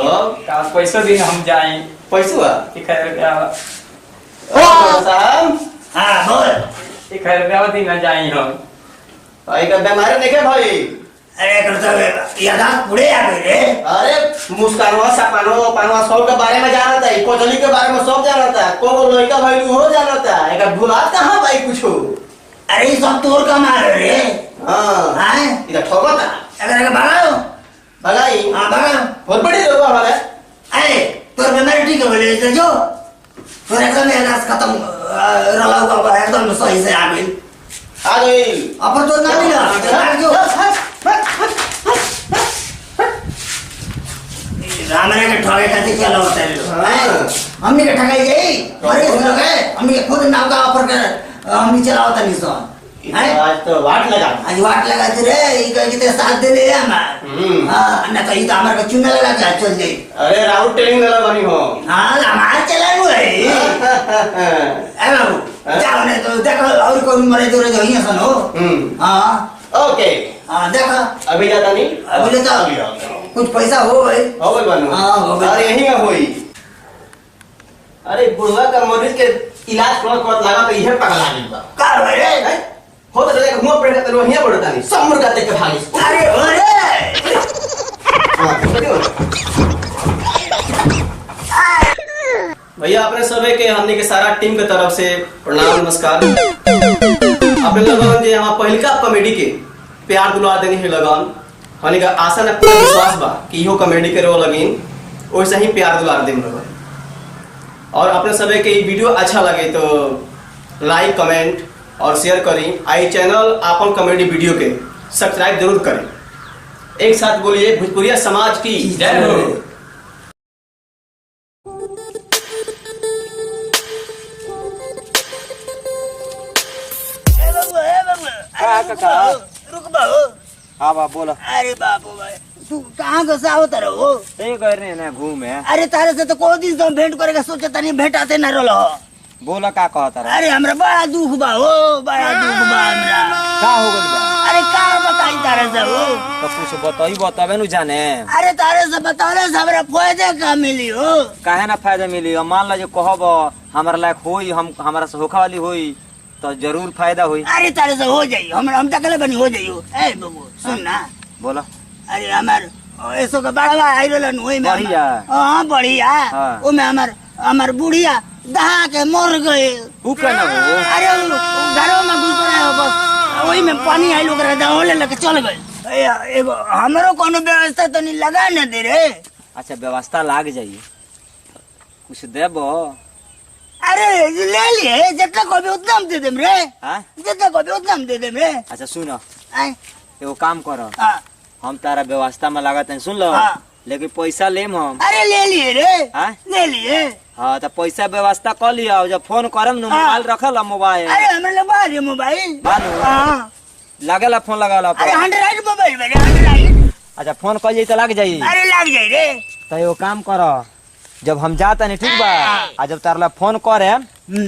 का पैसा दिन हम जाए पैसा 1000 रुपया ओ साहब हाँ बोल 1000 रुपया दिन जाए हम। भाई का बीमारी नहीं है भाई। अरे करता यादा पूरे आ गए रे। अरे मुस्कानवा सपानो पानवा सब के बारे में जानता है। कोजली के बारे में सब जानता है। को लड़का भाई हो जानता है। एक भुला कहां भाई कुछ। अरे ये सब तोर का मार रे। हां हाँ इधर ठोकता अगर भगाओ भगाई। हाँ भगाओ बहुत बड़ी रोग हमारे। अरे तोर बीमारी ठीक है बोले तो जो तोर एकदम इलाज खत्म रलाऊ का एकदम सही से आ गई। आ गई अब तो ना मिला जो हमारे के ठगे खातिर क्या होता है हमने के ठगाई गई अरे लोग है हमने के खुद नाव का ऑफर कर हमने चलावता नहीं सो आज तो वाट लगा आज वाट लगा रे ई कह के साथ दे ले हमार हां ना कहीं तो हमार का चुना लगा के चल जाई अरे राउट टेलिंग वाला बनी हो हां हमार चलानु है ए बाबू जाओ ने तो देखो और कोई मरे दूर जइया सन हो हां ओके हां देखो अभी जाता नहीं अभी ले तो कुछ पैसा हो भाई हो गई बनू हां हो गई अरे यही में होई अरे बुढ़वा का मरीज के इलाज करत लगा तो इहे पगला गेल बा का रे हो तो लेके हुआ पड़े तो रोहिया पड़ता नहीं सब मुर्गा देख के भागी अरे अरे भैया अपने सभी के हमने के सारा टीम के तरफ से प्रणाम नमस्कार अपने लगन जे हम पहिलका कॉमेडी के प्यार दुलार देनी है लगन हमने का आशा न पूरा विश्वास बा कि इहो कॉमेडी के रो लगिन वैसे ही प्यार दुलार देम लगन और अपने सभी के ये वीडियो अच्छा लगे तो लाइक कमेंट और शेयर करें आई चैनल आपन कॉमेडी वीडियो के सब्सक्राइब जरूर करें एक साथ बोलिए भोजपुरिया समाज की जय हो रुक बाबू हाँ बाप बोलो अरे बाबू भाई तू कहाँ का सावत रहो यही कर रहे हैं घूमे अरे तारे से तो कोई दिन तो भेंट करेगा सोचे तनी भेंटाते न रहो बोला का कहता रहा अरे हमरा बड़ा दुख बा हो बड़ा दुख बा हमरा का हो गइल बा अरे का बताई तारे से हो तो कुछ बताई बतावे नु जाने अरे तारे से बताले से हमरा फायदा का मिली हो काहे ना फायदा मिली अब मान ला जो कहब हमरा लायक होई हम हमरा से होखा वाली होई तो जरूर फायदा होई अरे तारे से हो जाई हम तकले बनी हो जाइयो ए बाबू सुन ना बोला अरे हमार ऐसो का बड़ा आई रहलन ओई में बढ़िया हां बढ़िया हाँ। ओ में हमार बुढ़िया दहा के मर गए ऊ कहना हो अरे घरों में घुस रहे हो बस वही में पानी आई लोग दौड़े लेके चल गए एगो हमरो कोनो व्यवस्था तो नहीं लगा न दे रे अच्छा व्यवस्था लाग जाई कुछ देबो अरे ले लिए जितना को भी उतना हम दे देम रे हां जितना को भी उतना हम दे देम रे अच्छा सुनो आए एगो काम करो हां हम तारा व्यवस्था में लागत है सुन लो हाँ। लेकिन पैसा लेम हम अरे ले लिए रे हाँ? ले लिए हाँ तो पैसा व्यवस्था कर लिया जब फोन करम न हाँ। मोबाइल रखल मोबाइल अरे हमें लगा दिए मोबाइल बानू हां लागेला फोन लगाला अरे 100 मोबाइल मेरे 100 अच्छा फोन कर जाई तो लग जाई अरे लग जाई रे तो एगो काम करो जब हम जाता नहीं ठीक बा आ जब तारला फोन करे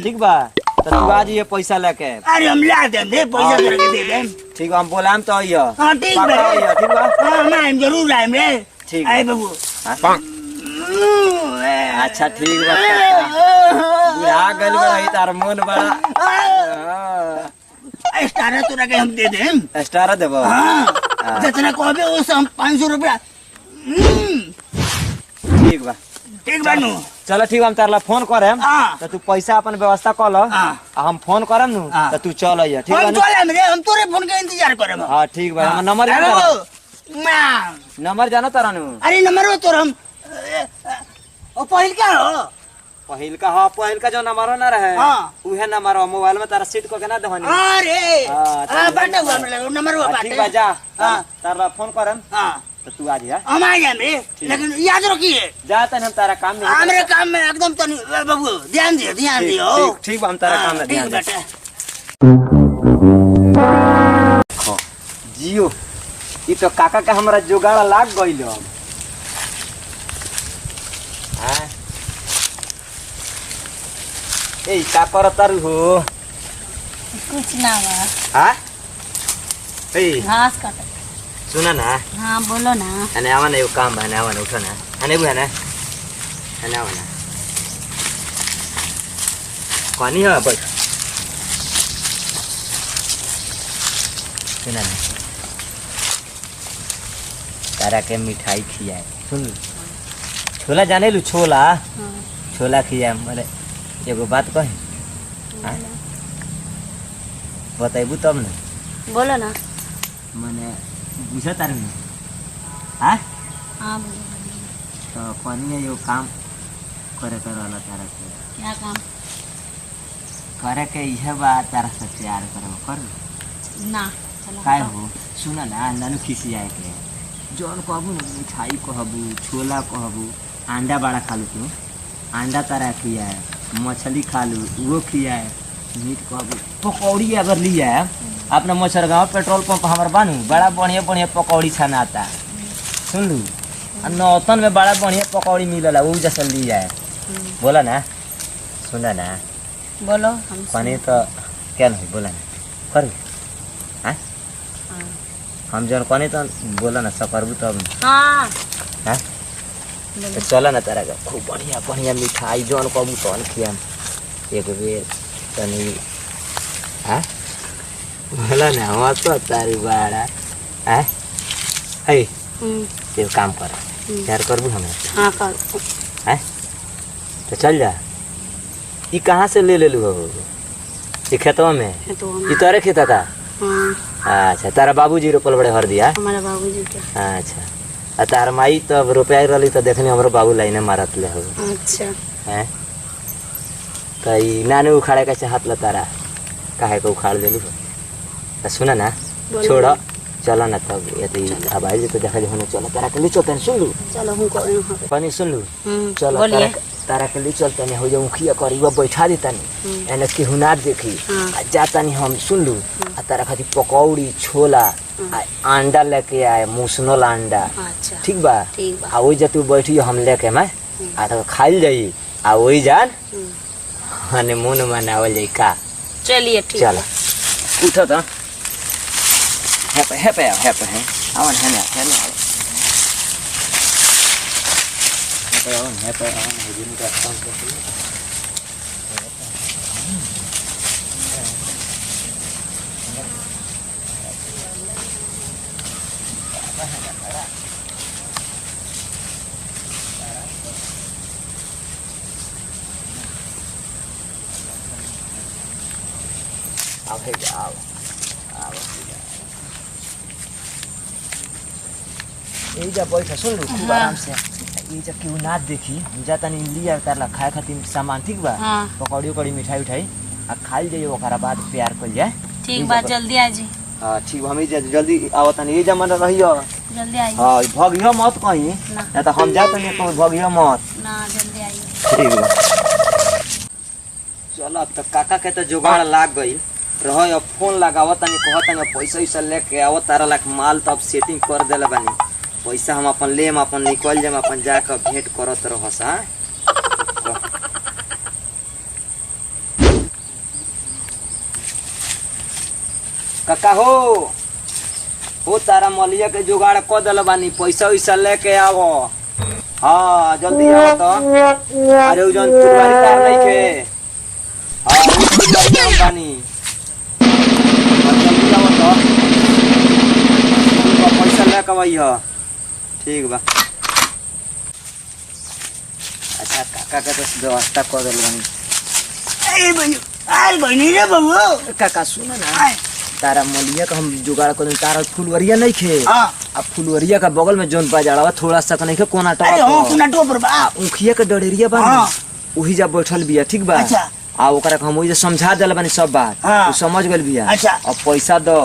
ठीक बा तो तू आ जाइए पैसा लेके अरे हम ला देम रे पैसा करके दे देम ठीक बा हम बोलाम तो आइयो हां ठीक बा आइयो ठीक बा हां मैं जरूर आएम रे ठीक आए बाबू हाँ? अच्छा ठीक बा बुढ़ा गल बड़ा तार मन बड़ा स्टार तोरा के हम दे देम स्टार देबो हां जितना कहबे उस हम 500 रुपया ठीक बा ठीक बानू चलो ठीक बा हम तारला फोन करम हाँ। तो तू पैसा अपन व्यवस्था कर लो हाँ। हम फोन करम नु हाँ। तो तू चल आइया ठीक बा हम चले रे हम तोरे फोन के इंतजार करब हां ठीक बा हमर नंबर अरे जानो वो, मैं नंबर जानो तारा नु अरे नंबर हो तोर हम ओ पहिल का हो पहिल का जो नंबर ना रहे हाँ। उहे नंबर मोबाइल में तारा सीट को के ना दहनी अरे हाँ, हां बाटे हुआ हमरा नंबर हुआ ठीक बा बाटे जा हां तारा फोन करम हां तो तू आ जा हम आ जाएं रे लेकिन याद रखिए जा तन हम तारा काम में हमरे काम में एकदम तनी बाबू ध्यान दियो ठीक ठीक बा हम तारा काम में ठीक ध्यान दे बेटा जियो ई तो काका का हमरा जुगाड़ लाग गइल अब हां ए का करतर हो कुछ ना बा हां ए घास काट सुना ना हाँ बोलो ना अने आवा ना यो काम बा ना आवा ना उठो ना अने बुआ ना अने आवा ना पानी है बस सुना ना तारा के मिठाई खियाए सुन छोला जाने लू छोला छोला खियाए मरे एगो बात कही हाँ बताइबू तब ना बोलो ना मने बुझा तारू ना हाँ हाँ बोलो तो पानी में यो काम करे वाला तारा के क्या काम करे के यह बात तारा से प्यार करे कर ना चलो काय हो सुना ना नानू खिसी आए के जौन कहबू ना मिठाई कहबू छोला कहबू अंडा बड़ा खा लू तू अंडा तारा खियाए मछली खा लू वो खियाए मीट कहबू पकौड़ी अगर लिया अपना मच्छर गाँव पेट्रोल पंप हमार बानू बड़ा बढ़िया बढ़िया पकौड़ी छनाता सुन लू नौतन में बड़ा बढ़िया पकौड़ी मिलला वो जैसा लिया है बोला ना सुना ना बोलो पानी तो क्या नहीं बोला ना कर हाँ हम जन कने तो बोला ना सकरबू तब हाँ हाँ तो चला ना तारा का खूब बढ़िया बढ़िया मिठाई जौन कहबू तौन खियाम एक बेर तनी हाँ बोला ना हम तो तारी बाड़ा हाँ है ये काम कर यार करबू हमें हाँ कर हैं तो चल जा ये कहाँ से ले लू हो ये खेतवा में तो ये तारे खेता का अच्छा तारा बाबूजी रोपल बड़े हर दिया हमारा बाबूजी के अच्छा आ तार माई तब रुपया रही तो देखने हमरो बाबू लाइने मारत ले हो अच्छा हैं तो ये नाने उखाड़े का चाहत ला तारा काहे को उखाड़ देलू तो सुना ना छोड़ चला ना तब ये तो अब आई तो देखा होने चला तारा के लिए चलते सुन लू चलो हमको पानी सुन लू चलो तारा के लिए चलते नहीं हो जाए मुखिया करी वो बैठा देता नहीं एने की हुनार देखी जाता नहीं हम सुन लू आ तारा खातिर पकौड़ी छोला अंडा लेके आए मुसनल अंडा अच्छा ठीक बा आ वही जा तू बैठी हम लेके मैं आ तो खाइल जाई आ वही जान हनीमून मनावल जाई का चलिए ठीक चला उठो तो है आवन है ना आओ यही जब बैठा सुन लू खूब आराम से ये जब क्यों ना देखी हम जाता नहीं लिया तारला खाए खातिर सामान ठीक बा पकौड़ी उकौड़ी मिठाई उठाई आ खाई जाइए ओकरा बाद प्यार कर जाए ठीक बा जल्दी आ जी हां ठीक हम जल्दी आवत नहीं ये जमन रहियो जल्दी आई हां भगियो मत कहीं ना तो हम जात नहीं तो भगियो मत ना जल्दी आई ठीक बा चल अब तो काका के तो जुगाड़ लाग गई रहो अब फोन लगावत तनी कहत तनी पैसा वैसा लेके आवत तारा लाख माल तब सेटिंग कर देला बानी पैसा हम अपन लेम अपन निकल जाम अपन जाकर भेंट करत रहस हां काका हो तारा मलिया के जुगाड़ कर देला बानी पैसा वैसा लेके आवो हां जल्दी आओ तो अरे जन तुम्हारी कार नहीं के हां बानी पैसा लेके आई हो ठीक बा अच्छा काका के तो व्यवस्था कर देल बानी ए बहनी आल बहनी रे बाबू काका सुन ना तारा मलिया का हम जुगाड़ कर तारा फुलवरिया नहीं खे अब फुलवरिया का बगल में जोन बाजारवा थोड़ा सा नहीं खे कोना टॉप अरे हो कोना टॉप पर बा उखिया के डडेरिया बा वही जा बैठल बिया ठीक बा अच्छा आ ओकरा हम वही समझा देल बानी सब बात तू समझ गेल बिया अच्छा अब पैसा दो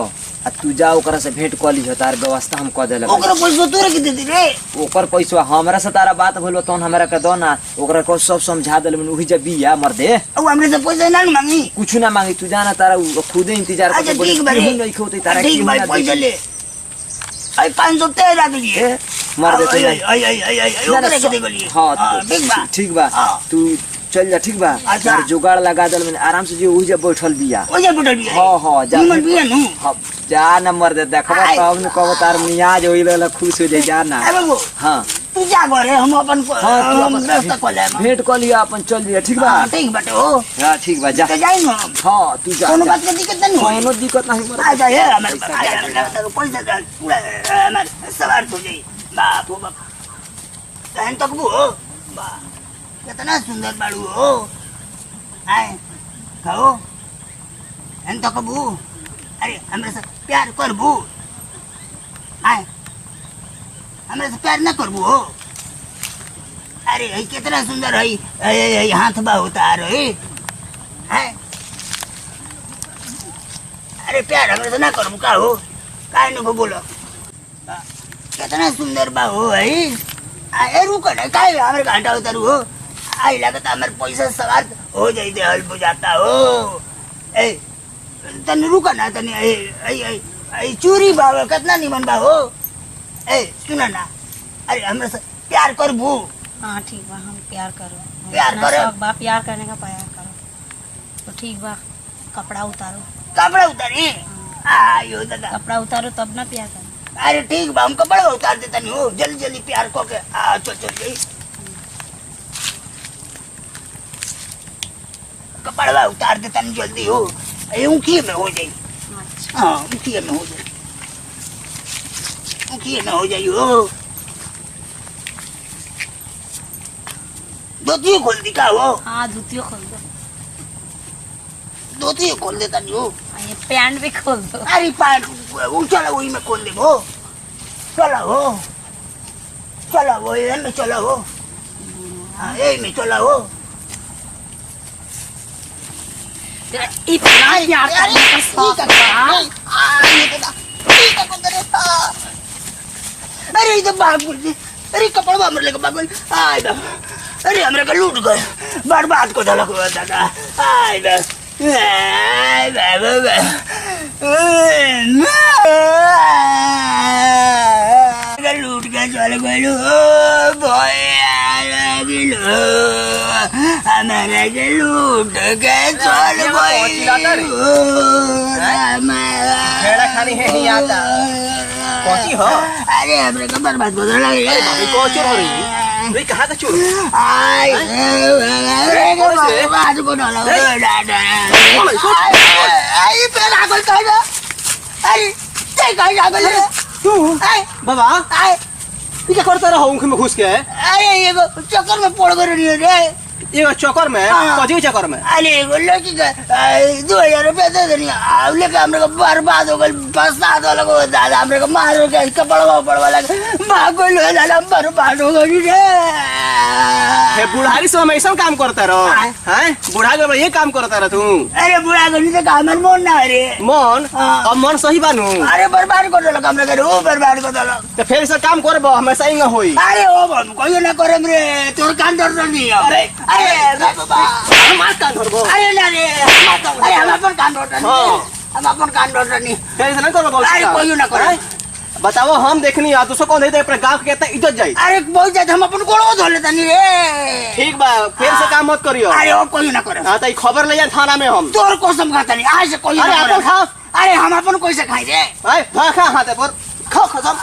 आ तू जा ओकरा से भेंट कर ली तार व्यवस्था हम कर देले ओकरा पैसा तोरे के दे दे रे ओकर पैसा हमरा से तारा बात भइलो तोन हमरा के दो ना ओकरा को सब समझा देले वही जब बिया मर दे अब हमरे से पैसा ना मांगी कुछ ना मांगी तू जाना तारा खुद इंतजार कर अच्छा ठीक बारे नहीं खोते तारा ठीक भाई पैसा ले आई 500 तेरा के लिए मर दे तू आई ओकरा के दे बोलिए हां ठीक बा तू चल जा ठीक बा अच्छा जुगाड़ लगा देल मैंने आराम से जो उजे बैठल बिया ओजे बैठल बिया हां जा निमन बिया नु जा नंबर दे देखबा तब न कहबो तार मियाज होइले खुश हो जाए जा ना हां तू जा घरे हम अपन व्यवस्था कर ले भेंट कर लिया अपन चल दिया ठीक बा ठीक बाटे हो हां ठीक बा जा तो जाई न हां तू जा कोनो बात के दिक्कत नहीं कोनो दिक्कत नहीं मर आ जा ये हमर पैसा दे पूरा हमर सवार हो जाई बाप हो बाप तहन तक वो बा कितना सुंदर बाड़ू हो आए कहो एन तो कबू अरे हमरे से प्यार करबू आए हमरे से प्यार ना करबू हो अरे ये कितना सुंदर है हाथ बा होता रहे है अरे प्यार हमरे से ना करबू का हो काहे न बोलो कितना सुंदर बा हो है ए रुको ना काय हमरे घंटा उतारू हो आई लगत हमर पैसा सवार हो जाइते हल बुझाता हो ए तन रुको ना तनी ए चूरी बा कितना निमन बा हो ए सुना ना अरे हमरे से प्यार करबू हाँ ठीक बा हम प्यार करो प्यार अपना करो। शौक बा प्यार करने का प्यार करो तो ठीक बा कपड़ा उतारो कपड़ा उतारी आयो दादा कपड़ा उतारो तब ना प्यार करो अरे ठीक बा हम कपड़ा उतार देता नहीं हो जल्दी जल्दी प्यार को के चल चल गई कपड़ा उतार देता नहीं जल्दी हो ऊँखिए में हो जाई हाँ ऊँखिए में हो जाई ऊँखिए में हो जाई हो धोती खोल दी का हो हाँ धोतियो खोल दो धोती खोल देता नहीं हो हाँ, ये पैंट भी खोल दो अरे पैंट चलो वही में खोल दे वो चलो हो चलो वो ये में चलो हो हाँ ये में चलो हो इतना प्यार करने का शौक अरे ये तो बागुल जी अरे कपड़ा हमरे लेके बागुल आय बा अरे हमरे का लूट गए बर्बाद को डाला हुआ दादा आय बा आय बा लूट के चल गए बॉय हमारा के लूट के चल गए खेड़ा खानी है नहीं आता कौची हो अरे हमरे का बर्बाद को डाला अरे भाभी को चोर हो रही भाई कहाँ का चोर आय बर्बाद को डाला दादा आई पे लागल कह अरे ते कह लागल तू बाबा आय ये क्या करता रहा ऊँख में घुस के अरे ये चक्कर में पड़ गए रे ये चक्कर में कौची चक्कर में अरे लड़की का 2000 रुपया दे देनी लेके हमरे को बर्बाद हो गए बरसात वाला को दादा हमरे को मार के कपड़ा पड़वा लगे भागो लो दादा बर्बाद हो गई रे हे बुढ़ारी से हम ऐसा काम करता रहो हैं बुढ़ा के ये काम करता रह तू अरे बुढ़ा गनी से काम मन ना रे मन अब मन सही बानू अरे बर्बाद कर दो हमरे के वो बर्बाद कर दो तो फिर से काम करबो हमेशा ही होई अरे ओ हम कोई ना करे रे तोर कान डर नहीं अरे अरे बाबा हमार कान धरबो अरे ना रे अरे हम अपन कान डर नहीं हम अपन कान डर नहीं फिर से ना करबो अरे कोई ना करे बताओ हम देखनी आ दूसरा कौन देते अपने गांव के कितना इज्जत जाई अरे बहुत ज्यादा हम अपन गोड़ो धो लेता नहीं रे ठीक बा फिर से काम मत करियो अरे और कोई ना करे हां तो खबर ले जा थाना में हम तोर कसम खाता नहीं आज से कोई अरे ना अपन करे खा अरे हम अपन कोई से खाई रे ए खा हाथे पर खा खसम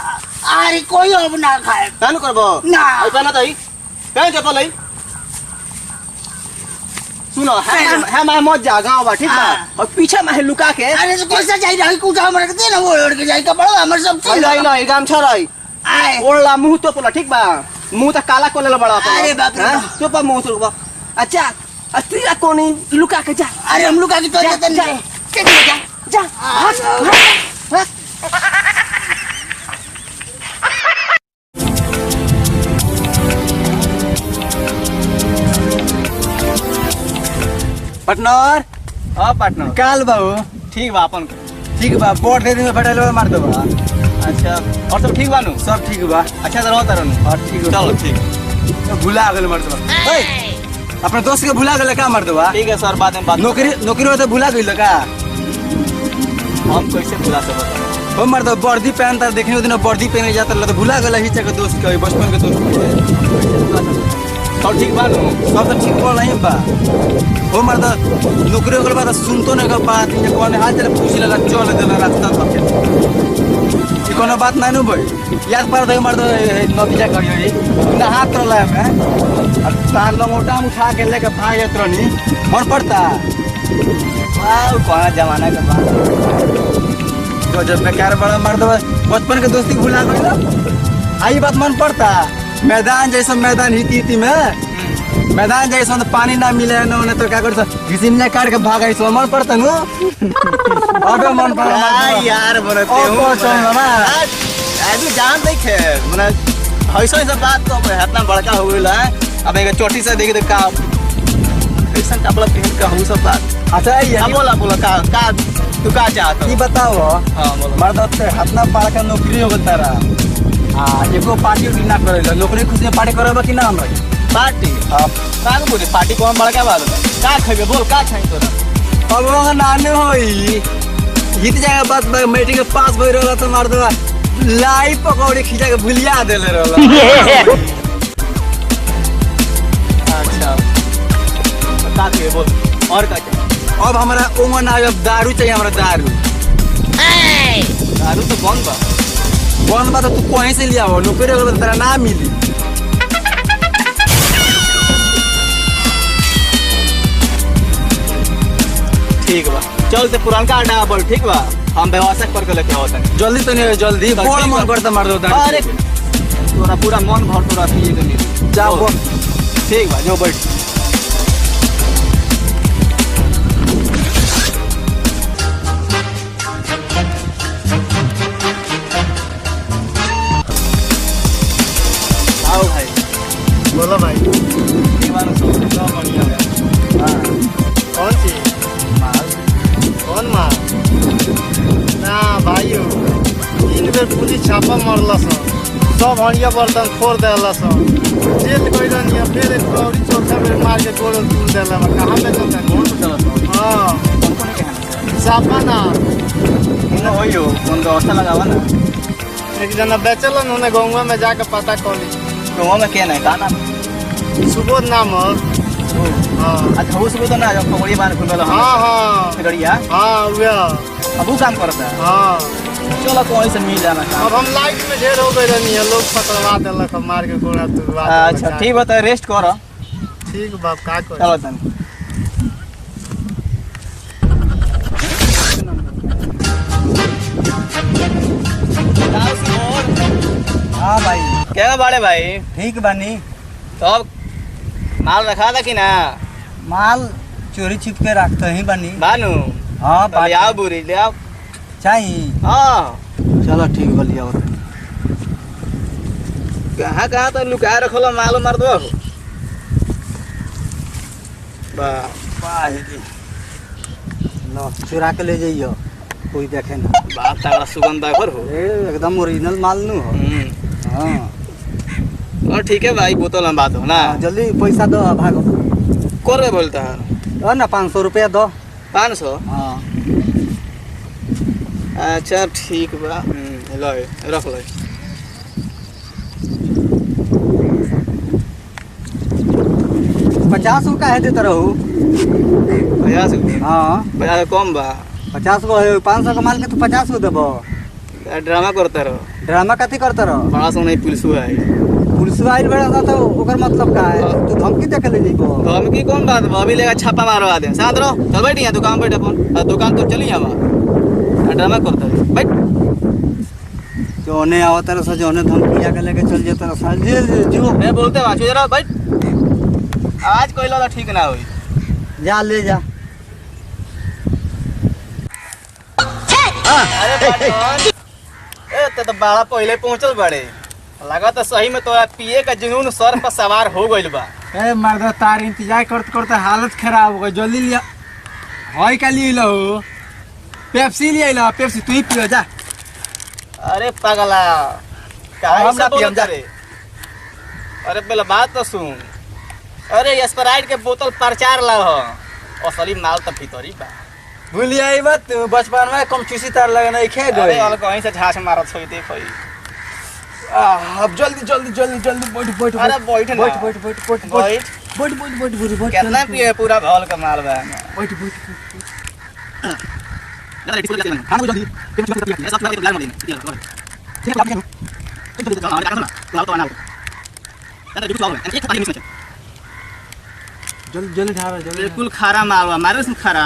अरे कोई अब ना खाए कान करबो ना ऐसा ना तई कहीं चपल लई सुनो है मैं मत जा गांव बा ठीक बा और पीछे में लुका के अरे तो कैसा चाहिए रही कुछ हमरे के ना वो ओढ़ के जाई कपड़ा हमर सब चीज नहीं नहीं गाम छरई आए ओला मुंह तो पोला ठीक बा मुंह तो काला को ले बड़ा अरे बाप रे तो पर मुंह तो अच्छा अतिया कोनी लुका के जा अरे हम लुका के तो जाते नहीं जा जा पार्टनर हां पार्टनर काल बाबू ठीक बा अपन ठीक बा बोर्ड दे दिन में फटाइल मार दो अच्छा और सब ठीक बानू सब ठीक बा अच्छा तो रहता रहनू और ठीक चलो ठीक भुला गेल मार दो अपने दोस्त के भुला गेल का मार दो ठीक है सर बाद में बात नौकरी में तो भुला गइल का हम कैसे भुला सकते हो मार दो वर्दी पहन तर देखने दिन वर्दी पहने जाता तो भुला गेल ही के दोस्त के बचपन के दोस्त सब ठीक बानू सब तो ठीक बोल नहीं बा हो मार दो नौकरी के बाद सुनतो नहीं का बात ये कोने हाथ चले पूछ लेला चल देला रास्ता तक ये कोनो बात नहीं नु भाई याद पर दे मार दो नतीजा करियो ये ना हाथ रला है और तार लंगोटा में उठा के लेके भाग जात रहनी मन पड़ता वाह कौन जमाना के बात तो जब बेकार बड़ा मार दो बचपन के दोस्ती भुला गइल आई बात मन पड़ता मैदान जैसा मैदान हिती में मैदान जैसा तो पानी ना मिले न तो क्या कर घिसिमने काट के भाग सो मन पड़ता नु अबे मन पड़ा यार बोलते ओ चल ना अभी जान देखे मने ऐसा ऐसा बात तो इतना बड़का हो गइल है अब एक चोटी से देख का कैसा कपड़ा पहन का हो सब बात अच्छा ये बोला का तू का चाहता ये बताओ हां बोलो मर्द से हाथ ना पार का नौकरी हो तारा एगो पार्टी उटी ना करे नौकरी खुशी पार्टी करे कि ना हमरा पार्टी का बोले पार्टी कौन बड़ा क्या बात का खेबे बोल का खाई तोरा अब वो नाने होई जीत जाएगा बस मैट्रिक पास भई रहला तो मार दो लाई पकौड़ी खिंचा के भुलिया देले रहला अच्छा का खेबे बोल और का अब हमारा उमन अब दारू चाहिए हमरा दारू दारू तो कौन बा तो तू कहीं से लिया हो नौकरी अगर तेरा ना मिली ठीक बा चल से पुरानका अड्डा बोल ठीक बा हम व्यवस्था करके लेके आवत हैं जल्दी तो नहीं जल्दी बड़ मन करता मार दो दारू अरे तोरा पूरा मन भर तोरा पिए के लिए जाओ ठीक बा जो बैठ आओ भाई बोलो भाई दीवाना सब बढ़िया है हाँ कौन सी माल कौन माल ना भाइयों 3 बेर पुलिस छापा मारला सब हड़िया बर्तन फोड़ देला जेल कोई नहीं फिर एक कौड़ी चौथा बेर मार के गोड़ तोड़ देला कहाँ पे चलता कौन सा चला हाँ छापा ना कौन होइयो कौन व्यवस्था लगावा ना एक जना बेचल उन्होंने गाँव में जाके पता कर ली गाँव में क्या नहीं का नाम सुबोध नाम हाँ अच्छा वो सुबह तो ना जब पकड़ी बांध खुल हाँ हाँ गड़िया हाँ अब वो काम करता है हाँ चलो कहीं से मिल जाना अब हम लाइट में ढेर हो गए रहनी है लोग पकड़वा देलक मार के गोड़ा तुड़वा अच्छा ठीक बता रेस्ट करो ठीक बाप का कर चलो तन हाँ भाई क्या बाड़े भाई ठीक बानी तो अब माल रखा था कि ना माल चोरी छिप के रखते ही बनी बानू हाँ ले आओ बुरी ले आओ चाहिए हाँ चलो ठीक बोलिए कहाँ कहाँ तो लुका रखो माल मार दो लो चुरा के ले जाइयो कोई देखे ना बात तगड़ा सुगंध पर हो एकदम ओरिजिनल माल नू हो हाँ और ठीक है भाई बोतल हम बात हो ना जल्दी पैसा दो भागो कर बोलता है दो ना 500 रुपया दो 500 हाँ अच्छा ठीक बा लो रख लो 50 रुपया है देता रहू 50 हाँ 50 कम बा 50 गो है 500 का माल के तू 50 गो देबो ड्रामा करता रहो ड्रामा कथी करता रहो बड़ा सो नहीं पुलिस हुआ है पुलिस आइल बड़ा सा तो ओकर मतलब का है तू धमकी दे के ले जइबो धमकी कौन बात बा अभी लेगा छापा मारवा दे साथ रहो चल बैठ यहाँ दुकान बैठ अपन दुकान तो चली यहाँ ड्रामा करता है बैठ जोने आवत रह से जोने धमकी आके लेके चल जेता रह जेल जो मैं बोलते हैं जरा बैठ आज कोई लगा ठीक ना हुई जा ले जा अरे ए तो बड़ा पहले पहुंचल बड़े लगा तो सही में तो पिए का जुनून सर पर सवार हो गइल बा ए मर्द तार इंतजार करते करते हालत खराब हो गई जल्दी लिया हई का लिए लो पेप्सी लिए लो पेप्सी तू ही पियो जा अरे पगला हम ना पियम जा रे अरे पहले बात तो सुन अरे स्प्राइट के बोतल प्रचार ला हो असली माल तो भीतरी बा भूलिया ई बात बचपन में कम चूसी तार लगे नहीं खे अरे गए वाला कहीं से झांस मारत होई देख होई अब जल्दी जल्दी जल्दी जल्दी बैठ बैठ अरे बैठ ना बैठ बैठ बैठ बैठ बैठ बैठ बैठ बैठ बैठ बैठ कितना पिए पूरा भौल का माल बा बैठ बैठ खाना को जल्दी ये सब लगा मार देंगे ठीक है जल्दी जल्दी ढारा जल्दी बिल्कुल खारा मारवा मारे उसमें खारा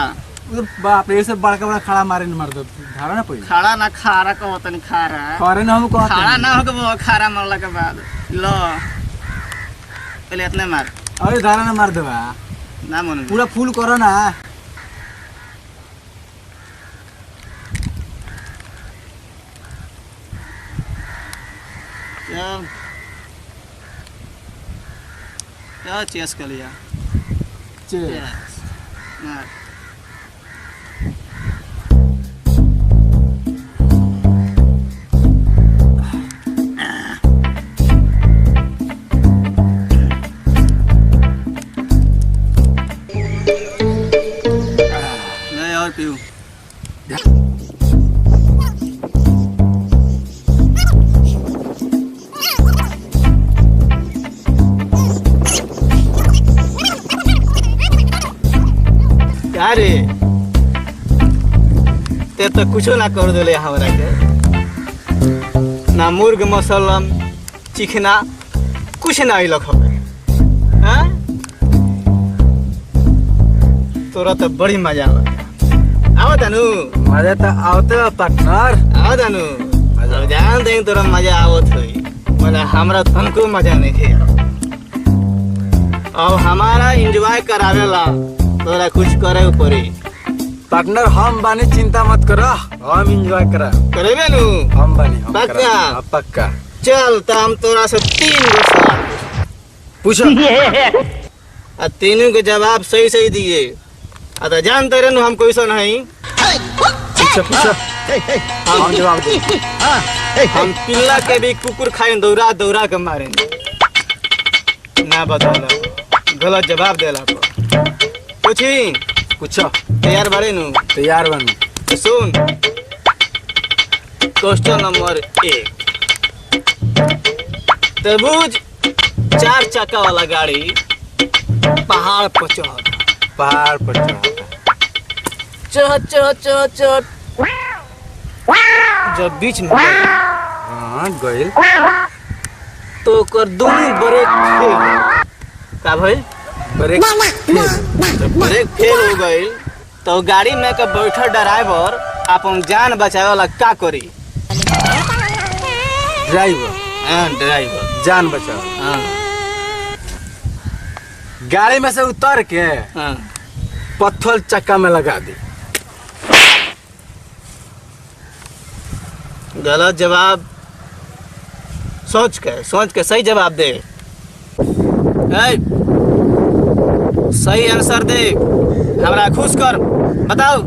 उधर बाप रे से बड़का बड़ा खड़ा मारे न मार दो ढारा ना पड़ी खारा ना खारा का होता नहीं खारा करे ना हम कहते खारा ना हो के वो खारा मारला के बाद लो पहले इतने मार अरे ढारा ना मार देबा ना मन पूरा फुल करो ना क्या चेस कर लिया चेस मार पीऊ क्या रे ते तो कुछो ना कर दिले हमरा के ना मुर्ग मसलम चिकना कुछ ना अइलक हमें हाँ तोरा तो बड़ी मजा आओ तनु मजा तो आवते बा पार्टनर आओ तनु अब जान दे तोरा मजा आवत होई मतलब हमरा तनको मजा नहीं थे अब हमारा एंजॉय करावेला तोरा कुछ करे पड़ी पार्टनर हम बानी चिंता मत करो हम एंजॉय करा करेबे नु हम बानी हम पक्का? करा। हाँ, पक्का चल तो हम तोरा से 3 गो सवाल पूछो आ तीनों के जवाब सही सही दिए आ तो जानते रहे हम क्वेश्चन है पूछो पूछो हम जवाब दे हम पिल्ला के भी कुकुर खाए दौड़ा दौड़ा के मारेंगे ना बताला गलत जवाब देला पर पूछी पूछो तैयार बारे नु तैयार बानी तो सुन क्वेश्चन नंबर 1 तरबूज 4 चक्का वाला गाड़ी पहाड़ पर चढ़ पहाड़ पर चढ़ जब बीच में गइल, हाँ गइल तो ओकर दोनों ब्रेक फेल का भइल ब्रेक जब ब्रेक फेल हो गइल तो गाड़ी में के बैठल ड्राइवर अपन जान बचावे वाला का करी ड्राइवर ड्राइवर जान बचाओ हाँ गाड़ी में से उतर के हाँ पत्थर चक्का में लगा दी गलत जवाब सोच के सही जवाब दे ए, सही आंसर दे हमरा खुश कर बताओ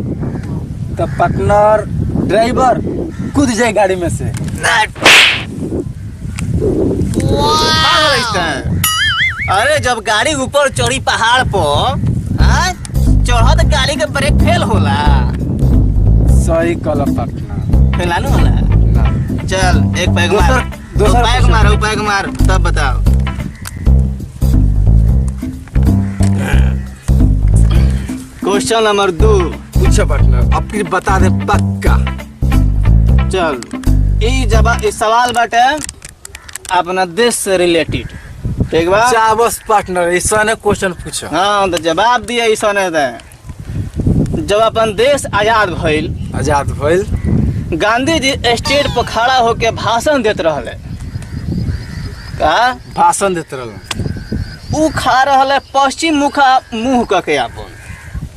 तो पार्टनर ड्राइवर कूद जाए गाड़ी में से अरे जब गाड़ी ऊपर चढ़ी पहाड़ पर चढ़त गाड़ी के ब्रेक फेल होला सही कल पार्टनर फेलानु होला ना चल एक पैग मार दोसर पैग मार तब बताओ क्वेश्चन नंबर 2 पूछो पार्टनर अब फिर बता दे पक्का चल इस सवाल बाटे अपना देश से रिलेटेड ठीक बा अच्छा बस पार्टनर ऐसा ने क्वेश्चन पूछो हाँ तो जवाब दिए ऐसा नहीं दे जब अपन देश आजाद भइल गांधी जी स्टेज पर खड़ा होके भाषण देते रहले का भाषण देते रहल ऊ खा रहले पश्चिम मुंह के अपन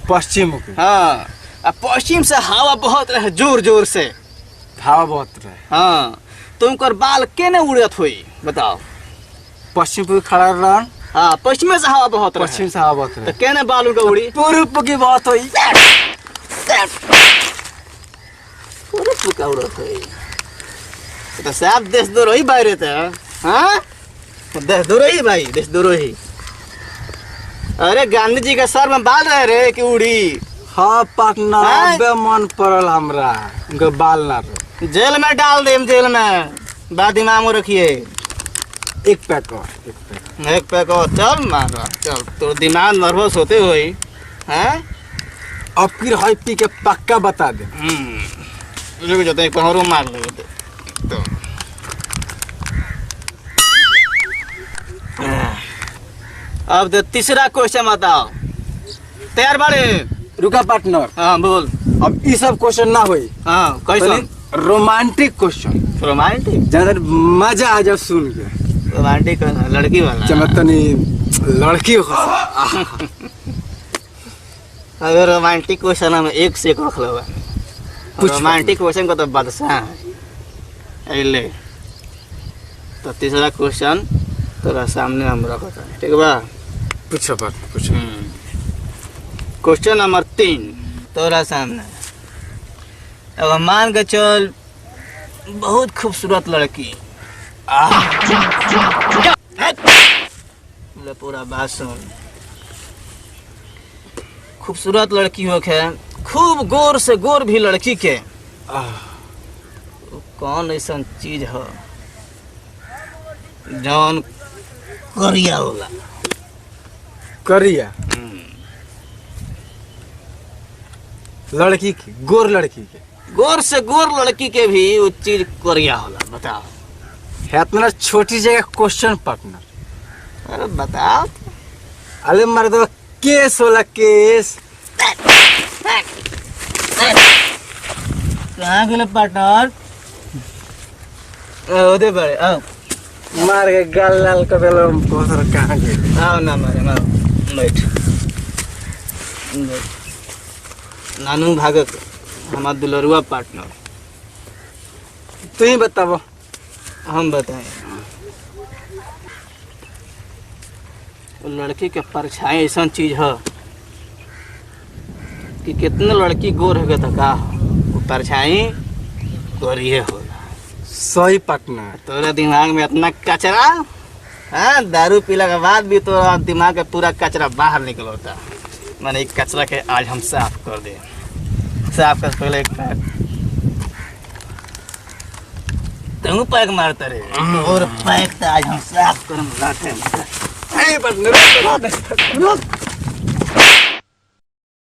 पश्चिम के हाँ आ पश्चिम से हवा बहुत रहे जोर जोर से हवा बहुत रहे हाँ तो उनकर बाल केने उड़त हुई बताओ पश्चिम पे खड़ा रहन हाँ पश्चिम से हवा बहुत रहे पश्चिम से हवा बहुत तो रहे केने बाल उनका उड़ी पूर्व की बात हुई पूरे का उड़त हुई तो साफ देश दो रही बाहर थे हाँ देश दो रही भाई देश दो रही अरे गांधी जी के सर में बाल रहे रे कि उड़ी हाँ पार्टनर हैं? अबे मन पड़ल हमरा उनके बाल ना रहे जेल में डाल दे जेल में बात दिमाग में रखिए एक पैक और एक पैक और चल मार चल तो दिमाग नर्वस होते हुए हैं अब फिर हाई पी के पक्का बता दे रुक जाते एक पहरो मार ले तो अब तो तीसरा क्वेश्चन बताओ तैयार बाड़े रुका पार्टनर हाँ बोल अब ये सब क्वेश्चन ना हुई हाँ कैसे रोमांटिक क्वेश्चन रोमांटिक ज्यादा मजा आ जाओ सुन के रोमांटिक लड़की वाला चमतनी लड़की हो अगर रोमांटिक क्वेश्चन हम एक से एक रख लो रोमांटिक क्वेश्चन को तो बादशाह है ले तो तीसरा क्वेश्चन तोरा सामने हम रखता है ठीक बा पूछो बात पूछो क्वेश्चन नंबर 3 तोरा सामने अब मान के चल बहुत खूबसूरत लड़की ले पूरा बात सुन खूबसूरत लड़की हो के खूब गोर से गोर भी लड़की के कौन ऐसा चीज है जौन करिया होला? करिया लड़की की, गोर लड़की के, गोर से गोर लड़की के भी वो चीज करिया होला। बताओ। इतना छोटी जगह क्वेश्चन पार्टनर। अरे बताओ। अरे मर्द केस होला केस। कहाँ गेले पार्टनर? ओदे बड़े आओ। मार के गाल लाल कर देलो बहुत कहाँ गए। आओ ना मारे आओ बैठ। नानू भागत हमार दुलरुआ पार्टनर। तू ही बताओ। हम बताएं। वो लड़की के परछाई ऐसा चीज है कि कितने लड़की गोर हो गया का वो परछाई गोरिये होला। सही पार्टनर। तोरा दिमाग में इतना कचरा, हाँ दारू पीला के बाद भी तो दिमाग का पूरा कचरा बाहर निकलता। मैंने एक कचरा के आज हम साफ कर दे। साफ कर पहले एक पैक तू पैक मारता रे और पैक तो आज हम साफ कर।